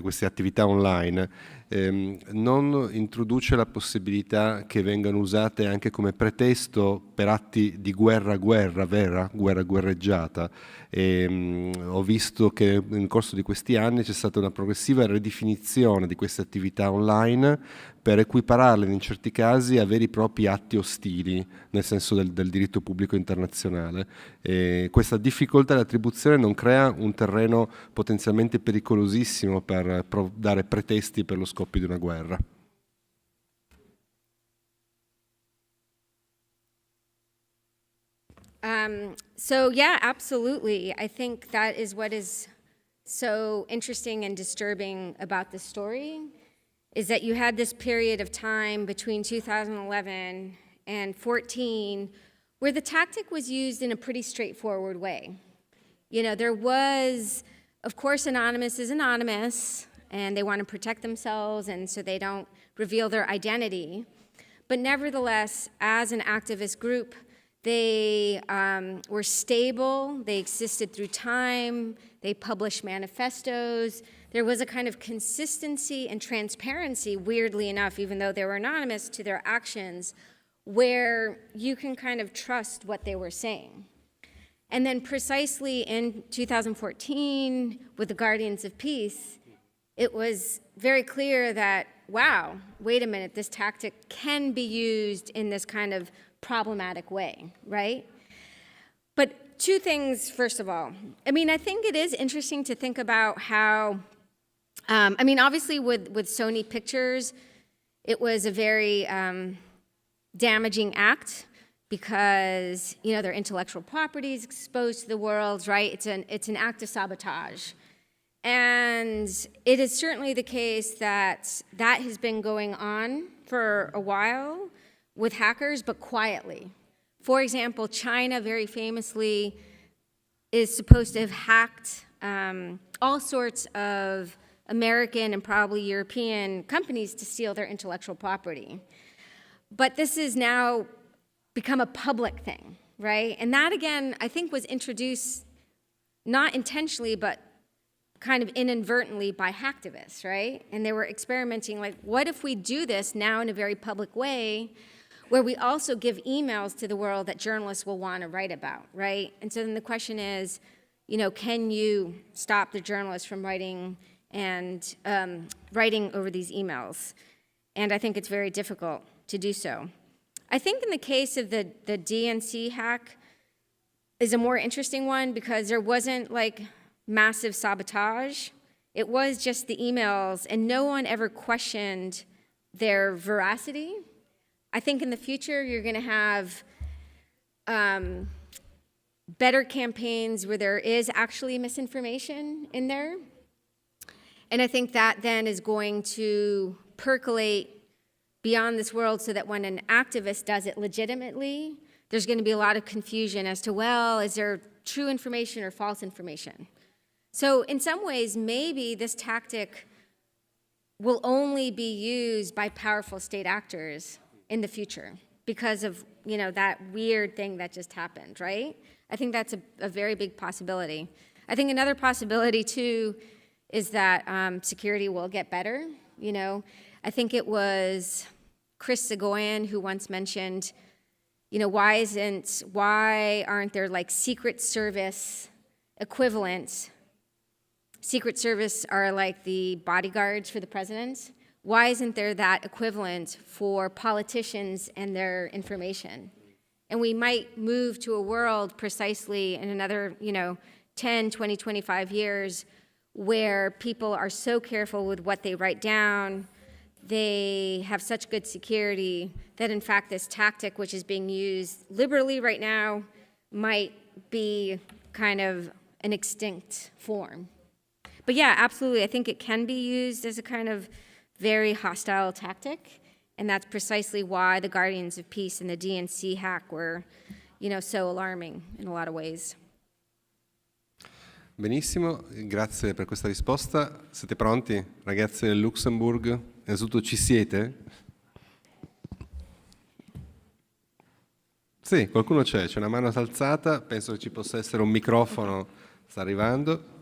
queste attività online, non introduce la possibilità che vengano usate anche come pretesto per atti di guerra vera, guerra guerreggiata. Ho visto che nel corso di questi anni c'è stata una progressiva ridefinizione di queste attività online per equipararle in certi casi a veri e propri atti ostili, nel senso del diritto pubblico internazionale. Questa difficoltà di attribuzione non crea un terreno potenzialmente pericolosissimo per dare pretesti per lo scoppio di una guerra. So yeah, absolutely. I think that is what is so interesting and disturbing about the story, is that you had this period of time between 2011 and 14 where the tactic was used in a pretty straightforward way. You know, there was, of course, anonymous is anonymous, and they want to protect themselves, and so they don't reveal their identity. But nevertheless, as an activist group, they were stable, they existed through time, they published manifestos. There was a kind of consistency and transparency, weirdly enough, even though they were anonymous, to their actions, where you can kind of trust what they were saying. And then precisely in 2014, with the Guardians of Peace, it was very clear that, wow, wait a minute, this tactic can be used in this kind of problematic way, right? But 2 things, first of all. I mean, I think it is interesting to think about how, I mean, obviously with Sony Pictures, it was a very damaging act because, you know, their intellectual property is exposed to the world, right? It's an act of sabotage. And it is certainly the case that that has been going on for a while with hackers, but quietly. For example, China very famously is supposed to have hacked all sorts of American and probably European companies to steal their intellectual property. But this has now become a public thing, right? And that, again, I think was introduced not intentionally, but kind of inadvertently by hacktivists, right? And they were experimenting, like, what if we do this now in a very public way, where we also give emails to the world that journalists will want to write about, right? And so then the question is, you know, can you stop the journalists from writing and writing over these emails? And I think it's very difficult to do so. I think in the case of the DNC hack is a more interesting one because there wasn't like massive sabotage. It was just the emails, and no one ever questioned their veracity. I think in the future you're going to have better campaigns where there is actually misinformation in there. And I think that then is going to percolate beyond this world so that when an activist does it legitimately, there's going to be a lot of confusion as to, well, is there true information or false information? So in some ways, maybe this tactic will only be used by powerful state actors in the future because of, you know, that weird thing that just happened, right? I think that's a very big possibility. I think another possibility, too, is that security will get better. You know, I think it was Chris Sagoyan who once mentioned, you know, why aren't there like Secret Service equivalents Secret Service are like the bodyguards for the president. Why isn't there that equivalent for politicians and their information? And we might move to a world precisely in another, 10, 20, 25 years where people are so careful with what they write down, they have such good security that in fact this tactic, which is being used liberally right now, might be kind of an extinct form. But yeah, absolutely, I think it can be used as a kind of very hostile tactic, and that's precisely why the Guardians of Peace and the DNC hack were, so alarming in a lot of ways. Benissimo, grazie per questa risposta. Siete pronti, ragazzi del Luxembourg? Innanzitutto ci siete? Sì, qualcuno c'è una mano alzata, penso che ci possa essere un microfono, sta arrivando.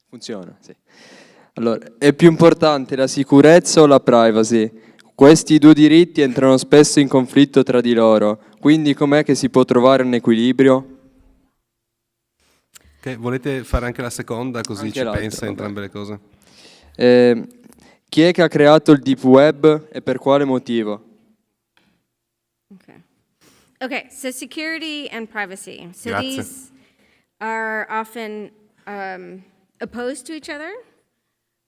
Funziona, sì. Allora, è più importante la sicurezza o la privacy? Questi due diritti entrano spesso in conflitto tra di loro, quindi com'è che si può trovare un equilibrio? Okay, volete fare anche la seconda, così Anche ci l'altra, pensa entrambe le cose? Chi è che ha creato il deep web e per quale motivo? Okay, so security and privacy. So Grazie. these are often opposed to each other,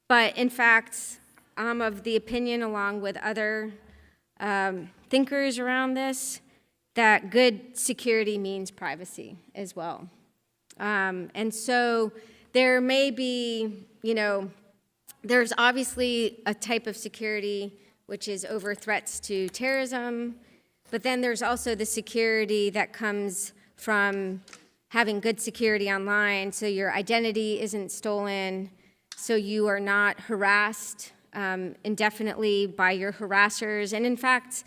but in fact, I'm of the opinion, along with other thinkers around this, that good security means privacy as well. And so there may be, there's obviously a type of security which is over threats to terrorism, but then there's also the security that comes from having good security online, so your identity isn't stolen, so you are not harassed indefinitely by your harassers. And in fact,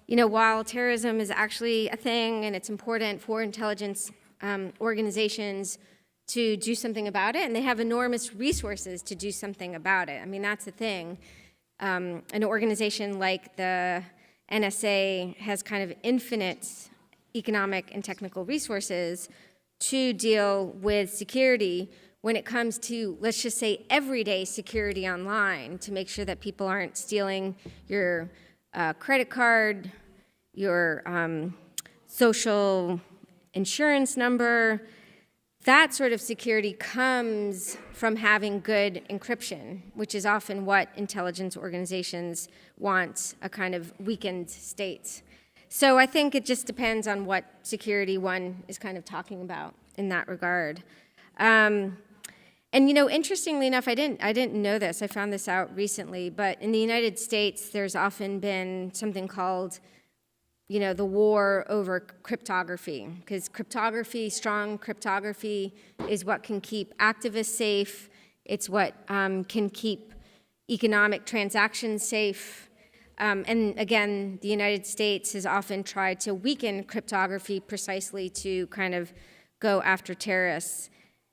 while terrorism is actually a thing and it's important for intelligence organizations to do something about it, and they have enormous resources to do something about it. I mean, that's the thing. An organization like the NSA has kind of infinite economic and technical resources to deal with security when it comes to, let's just say, everyday security online, to make sure that people aren't stealing your credit card, your social insurance number. That sort of security comes from having good encryption, which is often what intelligence organizations want, a kind of weakened state. So I think it just depends on what security one is kind of talking about in that regard. And interestingly enough, I didn't know this. I found this out recently, but in the United States, there's often been something called, the war over cryptography, because strong cryptography, is what can keep activists safe. It's what can keep economic transactions safe. And again, the United States has often tried to weaken cryptography precisely to kind of go after terrorists.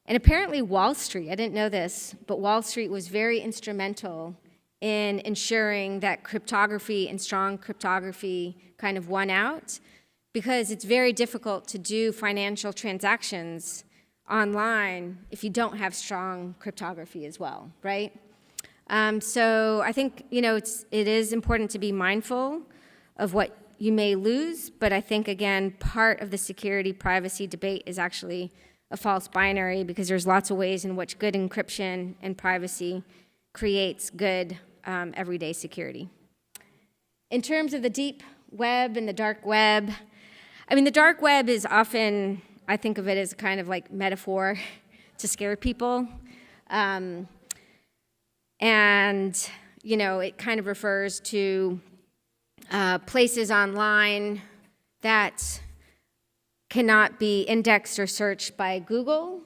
And apparently Wall Street, I didn't know this, but Wall Street was very instrumental in ensuring that cryptography and strong cryptography kind of won out, because it's very difficult to do financial transactions online if you don't have strong cryptography as well, right? So I think, it is important to be mindful of what you may lose, but I think, again, part of the security privacy debate is actually a false binary, because there's lots of ways in which good encryption and privacy creates good everyday security. In terms of the deep web and the dark web, the dark web is often, I think of it as a kind of like metaphor to scare people. And, it kind of refers to places online that cannot be indexed or searched by Google,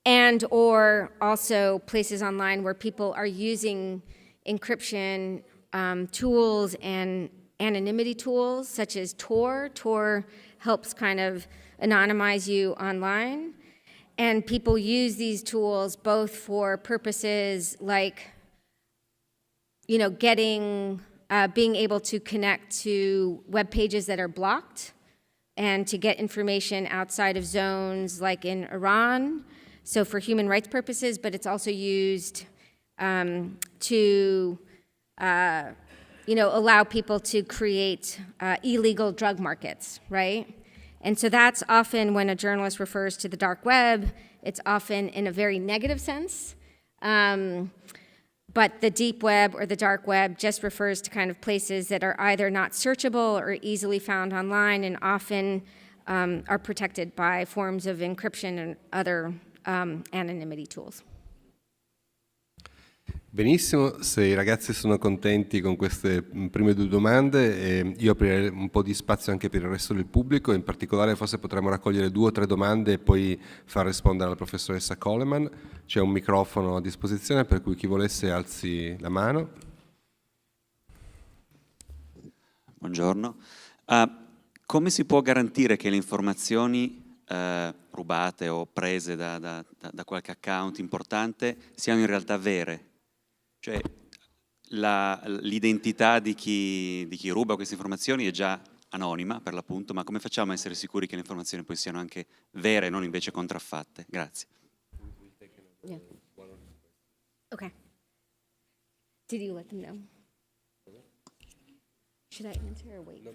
and or also places online where people are using encryption tools and anonymity tools, such as Tor. Tor helps kind of anonymize you online. And people use these tools both for purposes like, being able to connect to web pages that are blocked, and to get information outside of zones like in Iran, so for human rights purposes, but it's also used to allow people to create illegal drug markets, right? And so that's often when a journalist refers to the dark web, it's often in a very negative sense. But the deep web or the dark web just refers to kind of places that are either not searchable or easily found online, and often are protected by forms of encryption and other anonymity tools. Benissimo, se i ragazzi sono contenti con queste prime due domande, io aprirei un po' di spazio anche per il resto del pubblico, in particolare forse potremmo raccogliere 2 o 3 domande e poi far rispondere alla professoressa Coleman. C'è un microfono a disposizione, per cui chi volesse alzi la mano. Buongiorno. Come si può garantire che le informazioni rubate o prese da qualche account importante siano in realtà vere? Cioè l'identità di chi ruba queste informazioni è già anonima per l'appunto, ma come facciamo a essere sicuri che le informazioni poi siano anche vere e non invece contraffatte? Grazie. Yeah. Okay. Did you let them know? Should I answer or wait? No,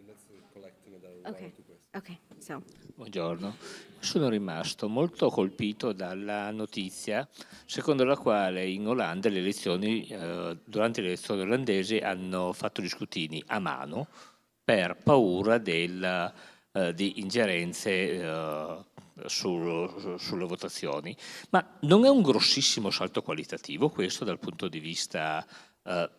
let's collect another Okay. Okay. So. Buongiorno, sono rimasto molto colpito dalla notizia secondo la quale in Olanda durante le elezioni olandesi hanno fatto gli scrutini a mano per paura di ingerenze sulle votazioni. Ma non è un grossissimo salto qualitativo questo dal punto di vista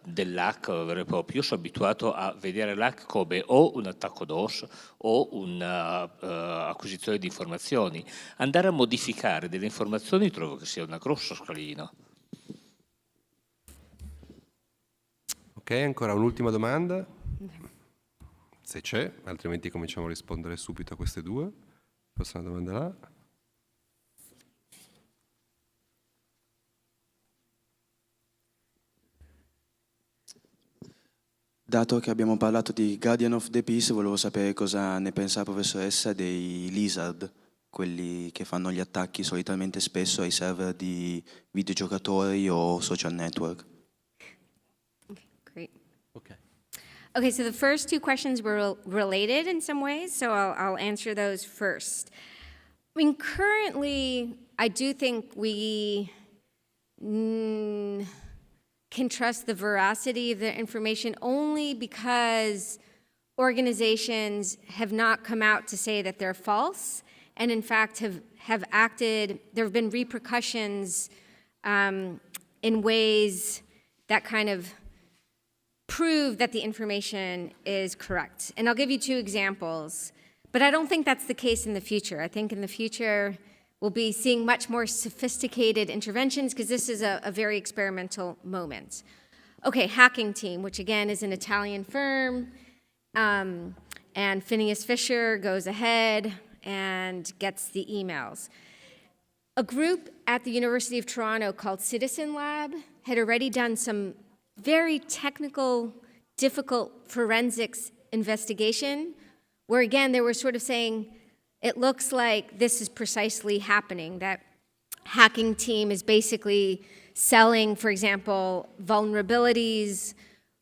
dell'hack vero e proprio? Io sono abituato a vedere l'hack come o un attacco DOS o un'acquisizione di informazioni. Andare a modificare delle informazioni trovo che sia una grossa scalino. Ok, ancora un'ultima domanda, se c'è, altrimenti cominciamo a rispondere subito a queste 2. Prossima domanda là. Dato che abbiamo parlato di Guardian of the Peace, volevo sapere cosa ne pensa la professoressa dei lizard, quelli che fanno gli attacchi solitamente spesso ai server di videogiocatori o social network. Okay, great. Okay, so the first 2 questions were related in some ways, so I'll answer those first. I mean, currently, I do think we can trust the veracity of the information only because organizations have not come out to say that they're false, and in fact have acted, there have been repercussions in ways that kind of prove that the information is correct. And I'll give you 2 examples, but I don't think that's the case in the future. I think in the future, we'll be seeing much more sophisticated interventions because this is a very experimental moment. Okay, Hacking Team, which again is an Italian firm, and Phineas Fisher goes ahead and gets the emails. A group at the University of Toronto called Citizen Lab had already done some very technical, difficult forensics investigation, where again, they were sort of saying, it looks like this is precisely happening, that Hacking Team is basically selling, for example, vulnerabilities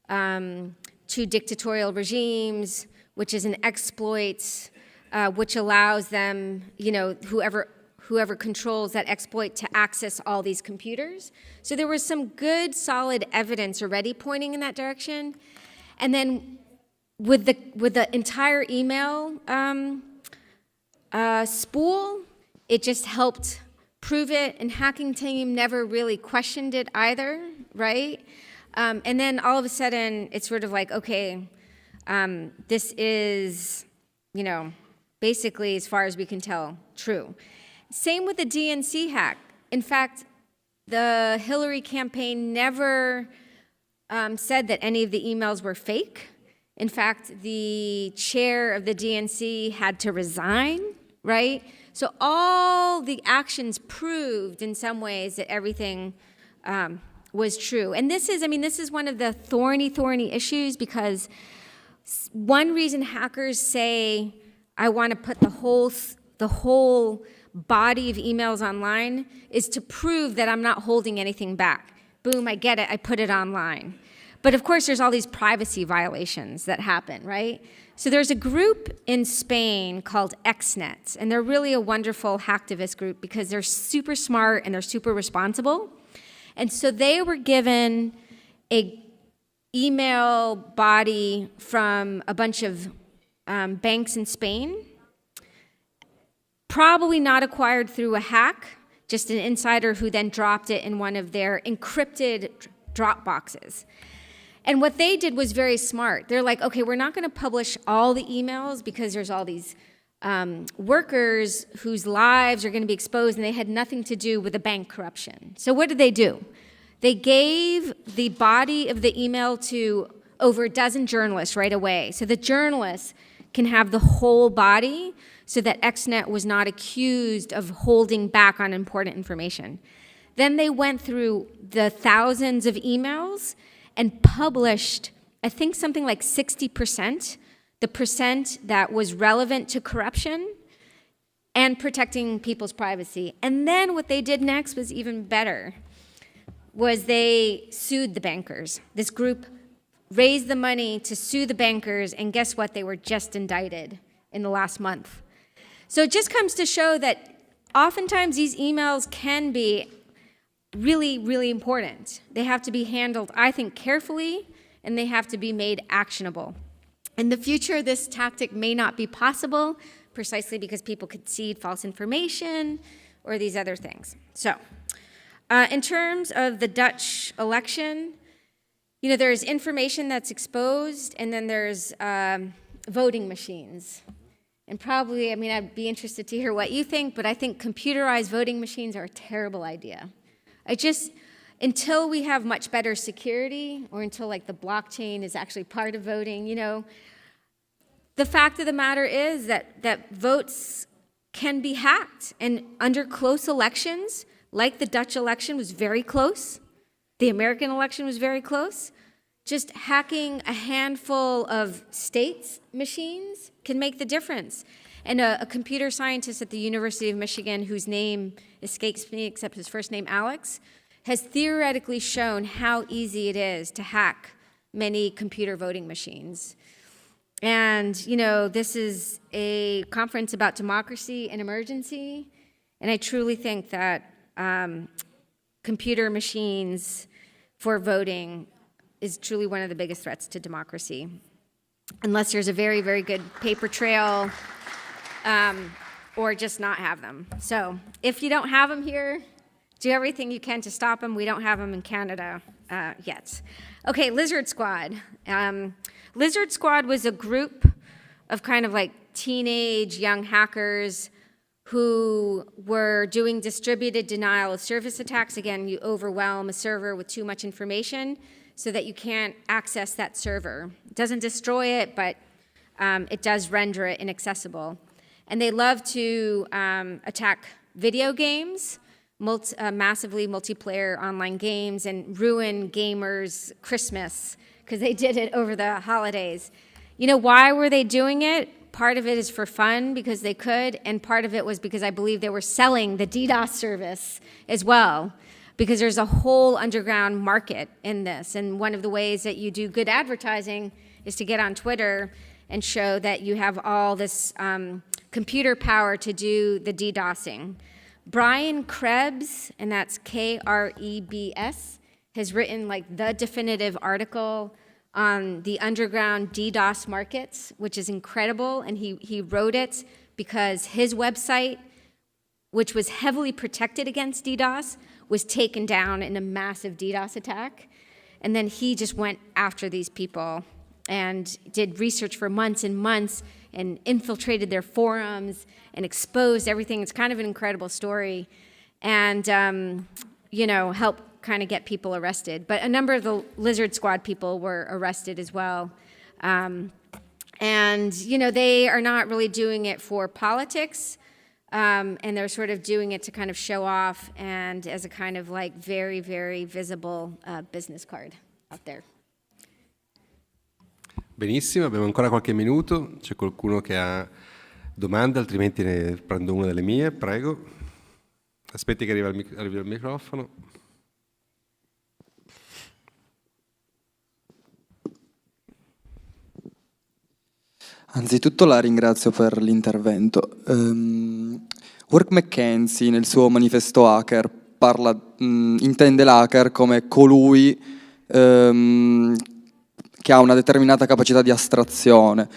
to dictatorial regimes, which is an exploit, which allows them, whoever controls that exploit to access all these computers. So there was some good, solid evidence already pointing in that direction. And then with the entire email spool, it just helped prove it, and Hacking Team never really questioned it either, right? And then all of a sudden, it's sort of like, okay, this is, basically, as far as we can tell, true. Same with the DNC hack. In fact, the Hillary campaign never said that any of the emails were fake. In fact, the chair of the DNC had to resign, right? So all the actions proved in some ways that everything was true. And this is one of the thorny issues, because one reason hackers say I want to put the whole body of emails online is to prove that I'm not holding anything back. Boom, I get it, I put it online. But of course, there's all these privacy violations that happen, right? So there's a group in Spain called XNet, and they're really a wonderful hacktivist group because they're super smart and they're super responsible. And so they were given a email body from a bunch of banks in Spain, probably not acquired through a hack, just an insider who then dropped it in one of their encrypted drop boxes. And what they did was very smart. They're like, okay, we're not going to publish all the emails because there's all these workers whose lives are going to be exposed, and they had nothing to do with the bank corruption. So what did they do? They gave the body of the email to over a dozen journalists right away. So the journalists can have the whole body so that XNet was not accused of holding back on important information. Then they went through the thousands of emails and published, I think something like 60%, the percent that was relevant to corruption and protecting people's privacy. And then what they did next was even better, was they sued the bankers. This group raised the money to sue the bankers, and guess what? They were just indicted in the last month. So it just comes to show that oftentimes these emails can be really, really important. They have to be handled, I think, carefully, and they have to be made actionable. In the future, this tactic may not be possible, precisely because people could seed false information or these other things. So, in terms of the Dutch election, you know, there's information that's exposed, and then there's voting machines. And probably, I mean, I'd be interested to hear what you think, but I think computerized voting machines are a terrible idea. Until we have much better security, or until like the blockchain is actually part of voting, you know, the fact of the matter is that votes can be hacked. And under close elections, like the Dutch election was very close, the American election was very close, just hacking a handful of states' machines can make the difference. And a computer scientist at the University of Michigan, whose name escapes me except his first name, Alex, has theoretically shown how easy it is to hack many computer voting machines. And, you know, this is a conference about democracy and emergency, and I truly think that computer machines for voting is truly one of the biggest threats to democracy, unless there's a very, very good paper trail, or just not have them. So if you don't have them here, do everything you can to stop them. We don't have them in Canada yet. Okay, Lizard Squad. Lizard Squad was a group of kind of like teenage young hackers who were doing distributed denial of service attacks. Again, you overwhelm a server with too much information so that you can't access that server. It doesn't destroy it, but it does render it inaccessible. And they love to attack video games, massively multiplayer online games, and ruin gamers' Christmas, because they did it over the holidays. You know, why were they doing it? Part of it is for fun, because they could, and part of it was because I believe they were selling the DDoS service as well, because there's a whole underground market in this. And one of the ways that you do good advertising is to get on Twitter and show that you have all this computer power to do the DDoSing. Brian Krebs, and that's Krebs, has written like the definitive article on the underground DDoS markets, which is incredible. And he wrote it because his website, which was heavily protected against DDoS, was taken down in a massive DDoS attack. And then he just went after these people and did research for months and months and infiltrated their forums and exposed everything. It's kind of an incredible story, and you know, helped kind of get people arrested. But a number of the Lizard Squad people were arrested as well. And you know, they are not really doing it for politics, and they're sort of doing it to kind of show off and as a kind of like very, very visible business card out there. Benissimo, abbiamo ancora qualche minuto. C'è qualcuno che ha domande, altrimenti ne prendo una delle mie, prego. Aspetti che arrivi il microfono. Anzitutto la ringrazio per l'intervento. Work McKenzie nel suo manifesto hacker intende l'hacker come colui che ha una determinata capacità di astrazione,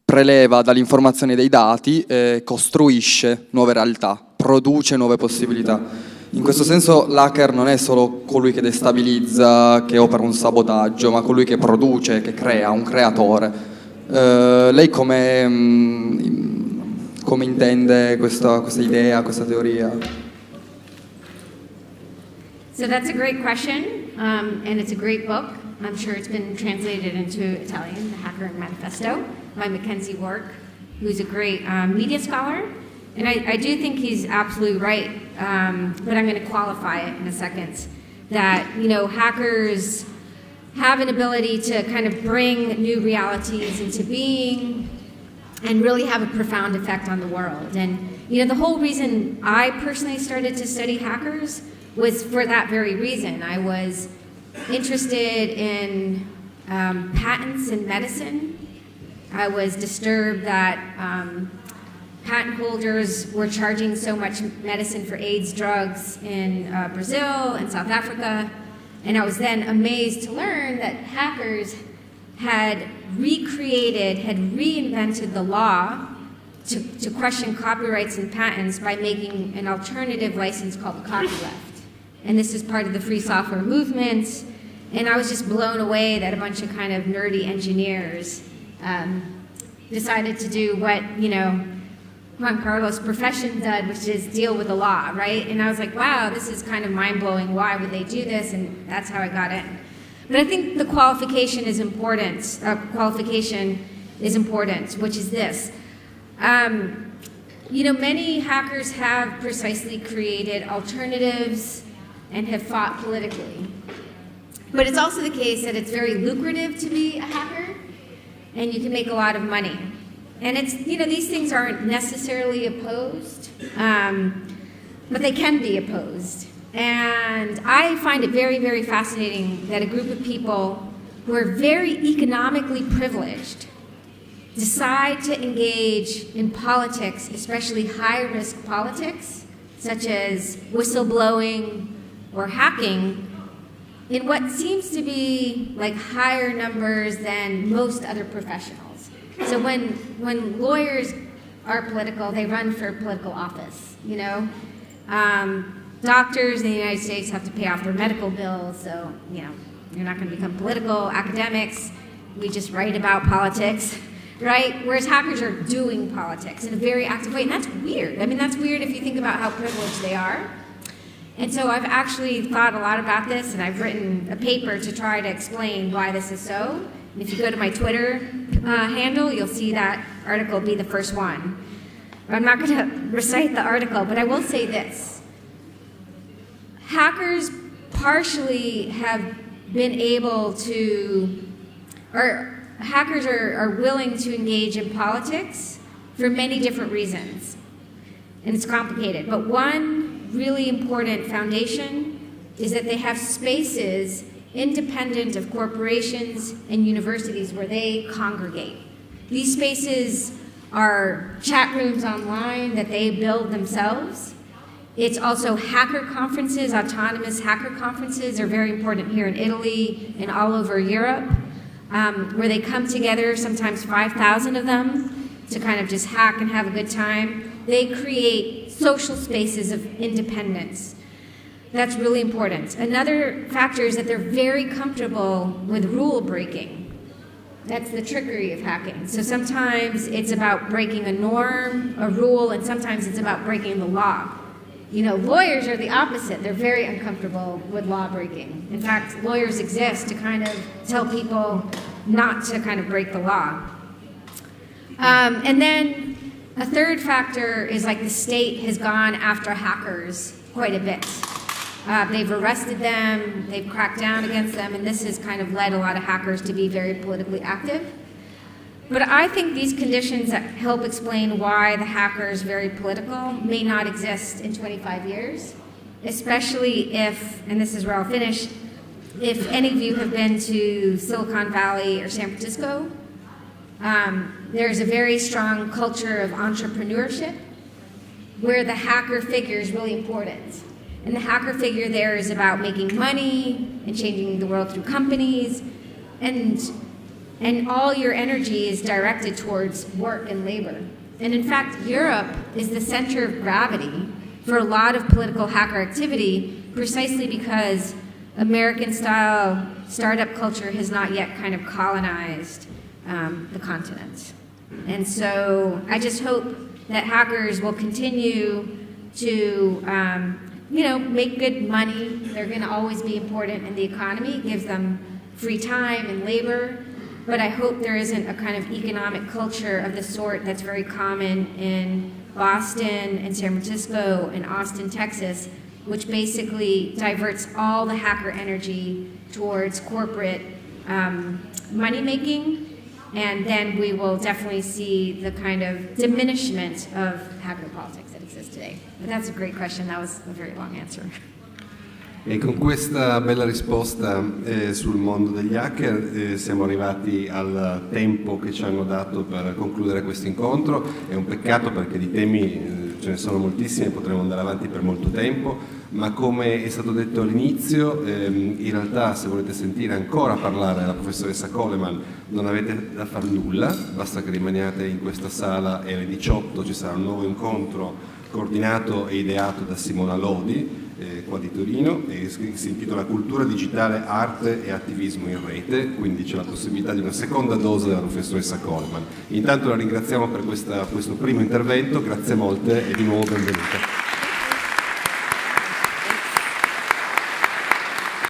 preleva dall'informazione dei dati e costruisce nuove realtà, produce nuove possibilità. In questo senso l'hacker non è solo colui che destabilizza, che opera un sabotaggio, ma colui che produce, che crea, un creatore. Lei come intende questa idea, questa teoria? So that's a great question, and it's a great book. I'm sure it's been translated into Italian, The Hacker Manifesto, by Mackenzie Work, who's a great media scholar. And I do think he's absolutely right, but I'm going to qualify it in a second, that, hackers have an ability to kind of bring new realities into being and really have a profound effect on the world. And, the whole reason I personally started to study hackers was for that very reason. I was interested in patents in medicine. I was disturbed that patent holders were charging so much medicine for AIDS drugs in Brazil and South Africa. And I was then amazed to learn that hackers had reinvented the law to question copyrights and patents by making an alternative license called the copyleft. And this is part of the free software movement. And I was just blown away that a bunch of kind of nerdy engineers decided to do what, Juan Carlos' profession did, which is deal with the law, right? And I was like, wow, this is kind of mind-blowing. Why would they do this? And that's how I got in. But I think the qualification is important, which is this. Many hackers have precisely created alternatives and have fought politically. But it's also the case that it's very lucrative to be a hacker, and you can make a lot of money. And it's, these things aren't necessarily opposed, but they can be opposed. And I find it very, very fascinating that a group of people who are very economically privileged decide to engage in politics, especially high-risk politics, such as whistleblowing or hacking, in what seems to be like higher numbers than most other professionals. So when lawyers are political, they run for political office, Doctors in the United States have to pay off their medical bills, so, you're not going to become political. Academics, we just write about politics, right? Whereas hackers are doing politics in a very active way, and that's weird. I mean, that's weird if you think about how privileged they are. And so I've actually thought a lot about this, and I've written a paper to try to explain why this is so. And if you go to my Twitter handle, you'll see that article be the first one. I'm not going to recite the article, but I will say this. Hackers partially have been able to, or hackers are willing to engage in politics for many different reasons. And it's complicated. But one really important foundation is that they have spaces independent of corporations and universities where they congregate. These spaces are chat rooms online that they build themselves. It's also hacker conferences. Autonomous hacker conferences are very important here in Italy and all over Europe, where they come together, sometimes 5,000 of them, to kind of just hack and have a good time. They create social spaces of independence. That's really important. Another factor is that they're very comfortable with rule breaking. That's the trickery of hacking. So sometimes it's about breaking a norm, a rule, and sometimes it's about breaking the law. Lawyers are the opposite. They're very uncomfortable with law breaking. In fact, lawyers exist to kind of tell people not to kind of break the law. And then a third factor is like the state has gone after hackers quite a bit. They've arrested them, they've cracked down against them, and this has kind of led a lot of hackers to be very politically active. But I think these conditions that help explain why the hacker is very political may not exist in 25 years, especially if, and this is where I'll finish, if any of you have been to Silicon Valley or San Francisco, there's a very strong culture of entrepreneurship where the hacker figure is really important. And the hacker figure there is about making money and changing the world through companies, and all your energy is directed towards work and labor. And in fact, Europe is the center of gravity for a lot of political hacker activity precisely because American-style startup culture has not yet kind of colonized the continent. And so I just hope that hackers will continue to make good money. They're going to always be important in the economy. It gives them free time and labor. But I hope there isn't a kind of economic culture of the sort that's very common in Boston and San Francisco and Austin, Texas, which basically diverts all the hacker energy towards corporate money-making. And then we will definitely see the kind of diminishment of hacker politics that exists today. But that's a great question. That was a very long answer. E con questa bella risposta sul mondo degli hacker siamo arrivati al tempo che ci hanno dato per concludere questo incontro. È un peccato perché di temi ce ne sono moltissimi e potremo andare avanti per molto tempo, ma come è stato detto all'inizio, in realtà se volete sentire ancora parlare la professoressa Coleman non avete da far nulla, basta che rimaniate in questa sala e alle 18 ci sarà un nuovo incontro coordinato e ideato da Simona Lodi, qua di Torino, e si intitola Cultura digitale, arte e attivismo in rete, quindi c'è la possibilità di una seconda dose della professoressa Coleman. Intanto la ringraziamo per questo primo intervento, grazie molte e di nuovo benvenuta.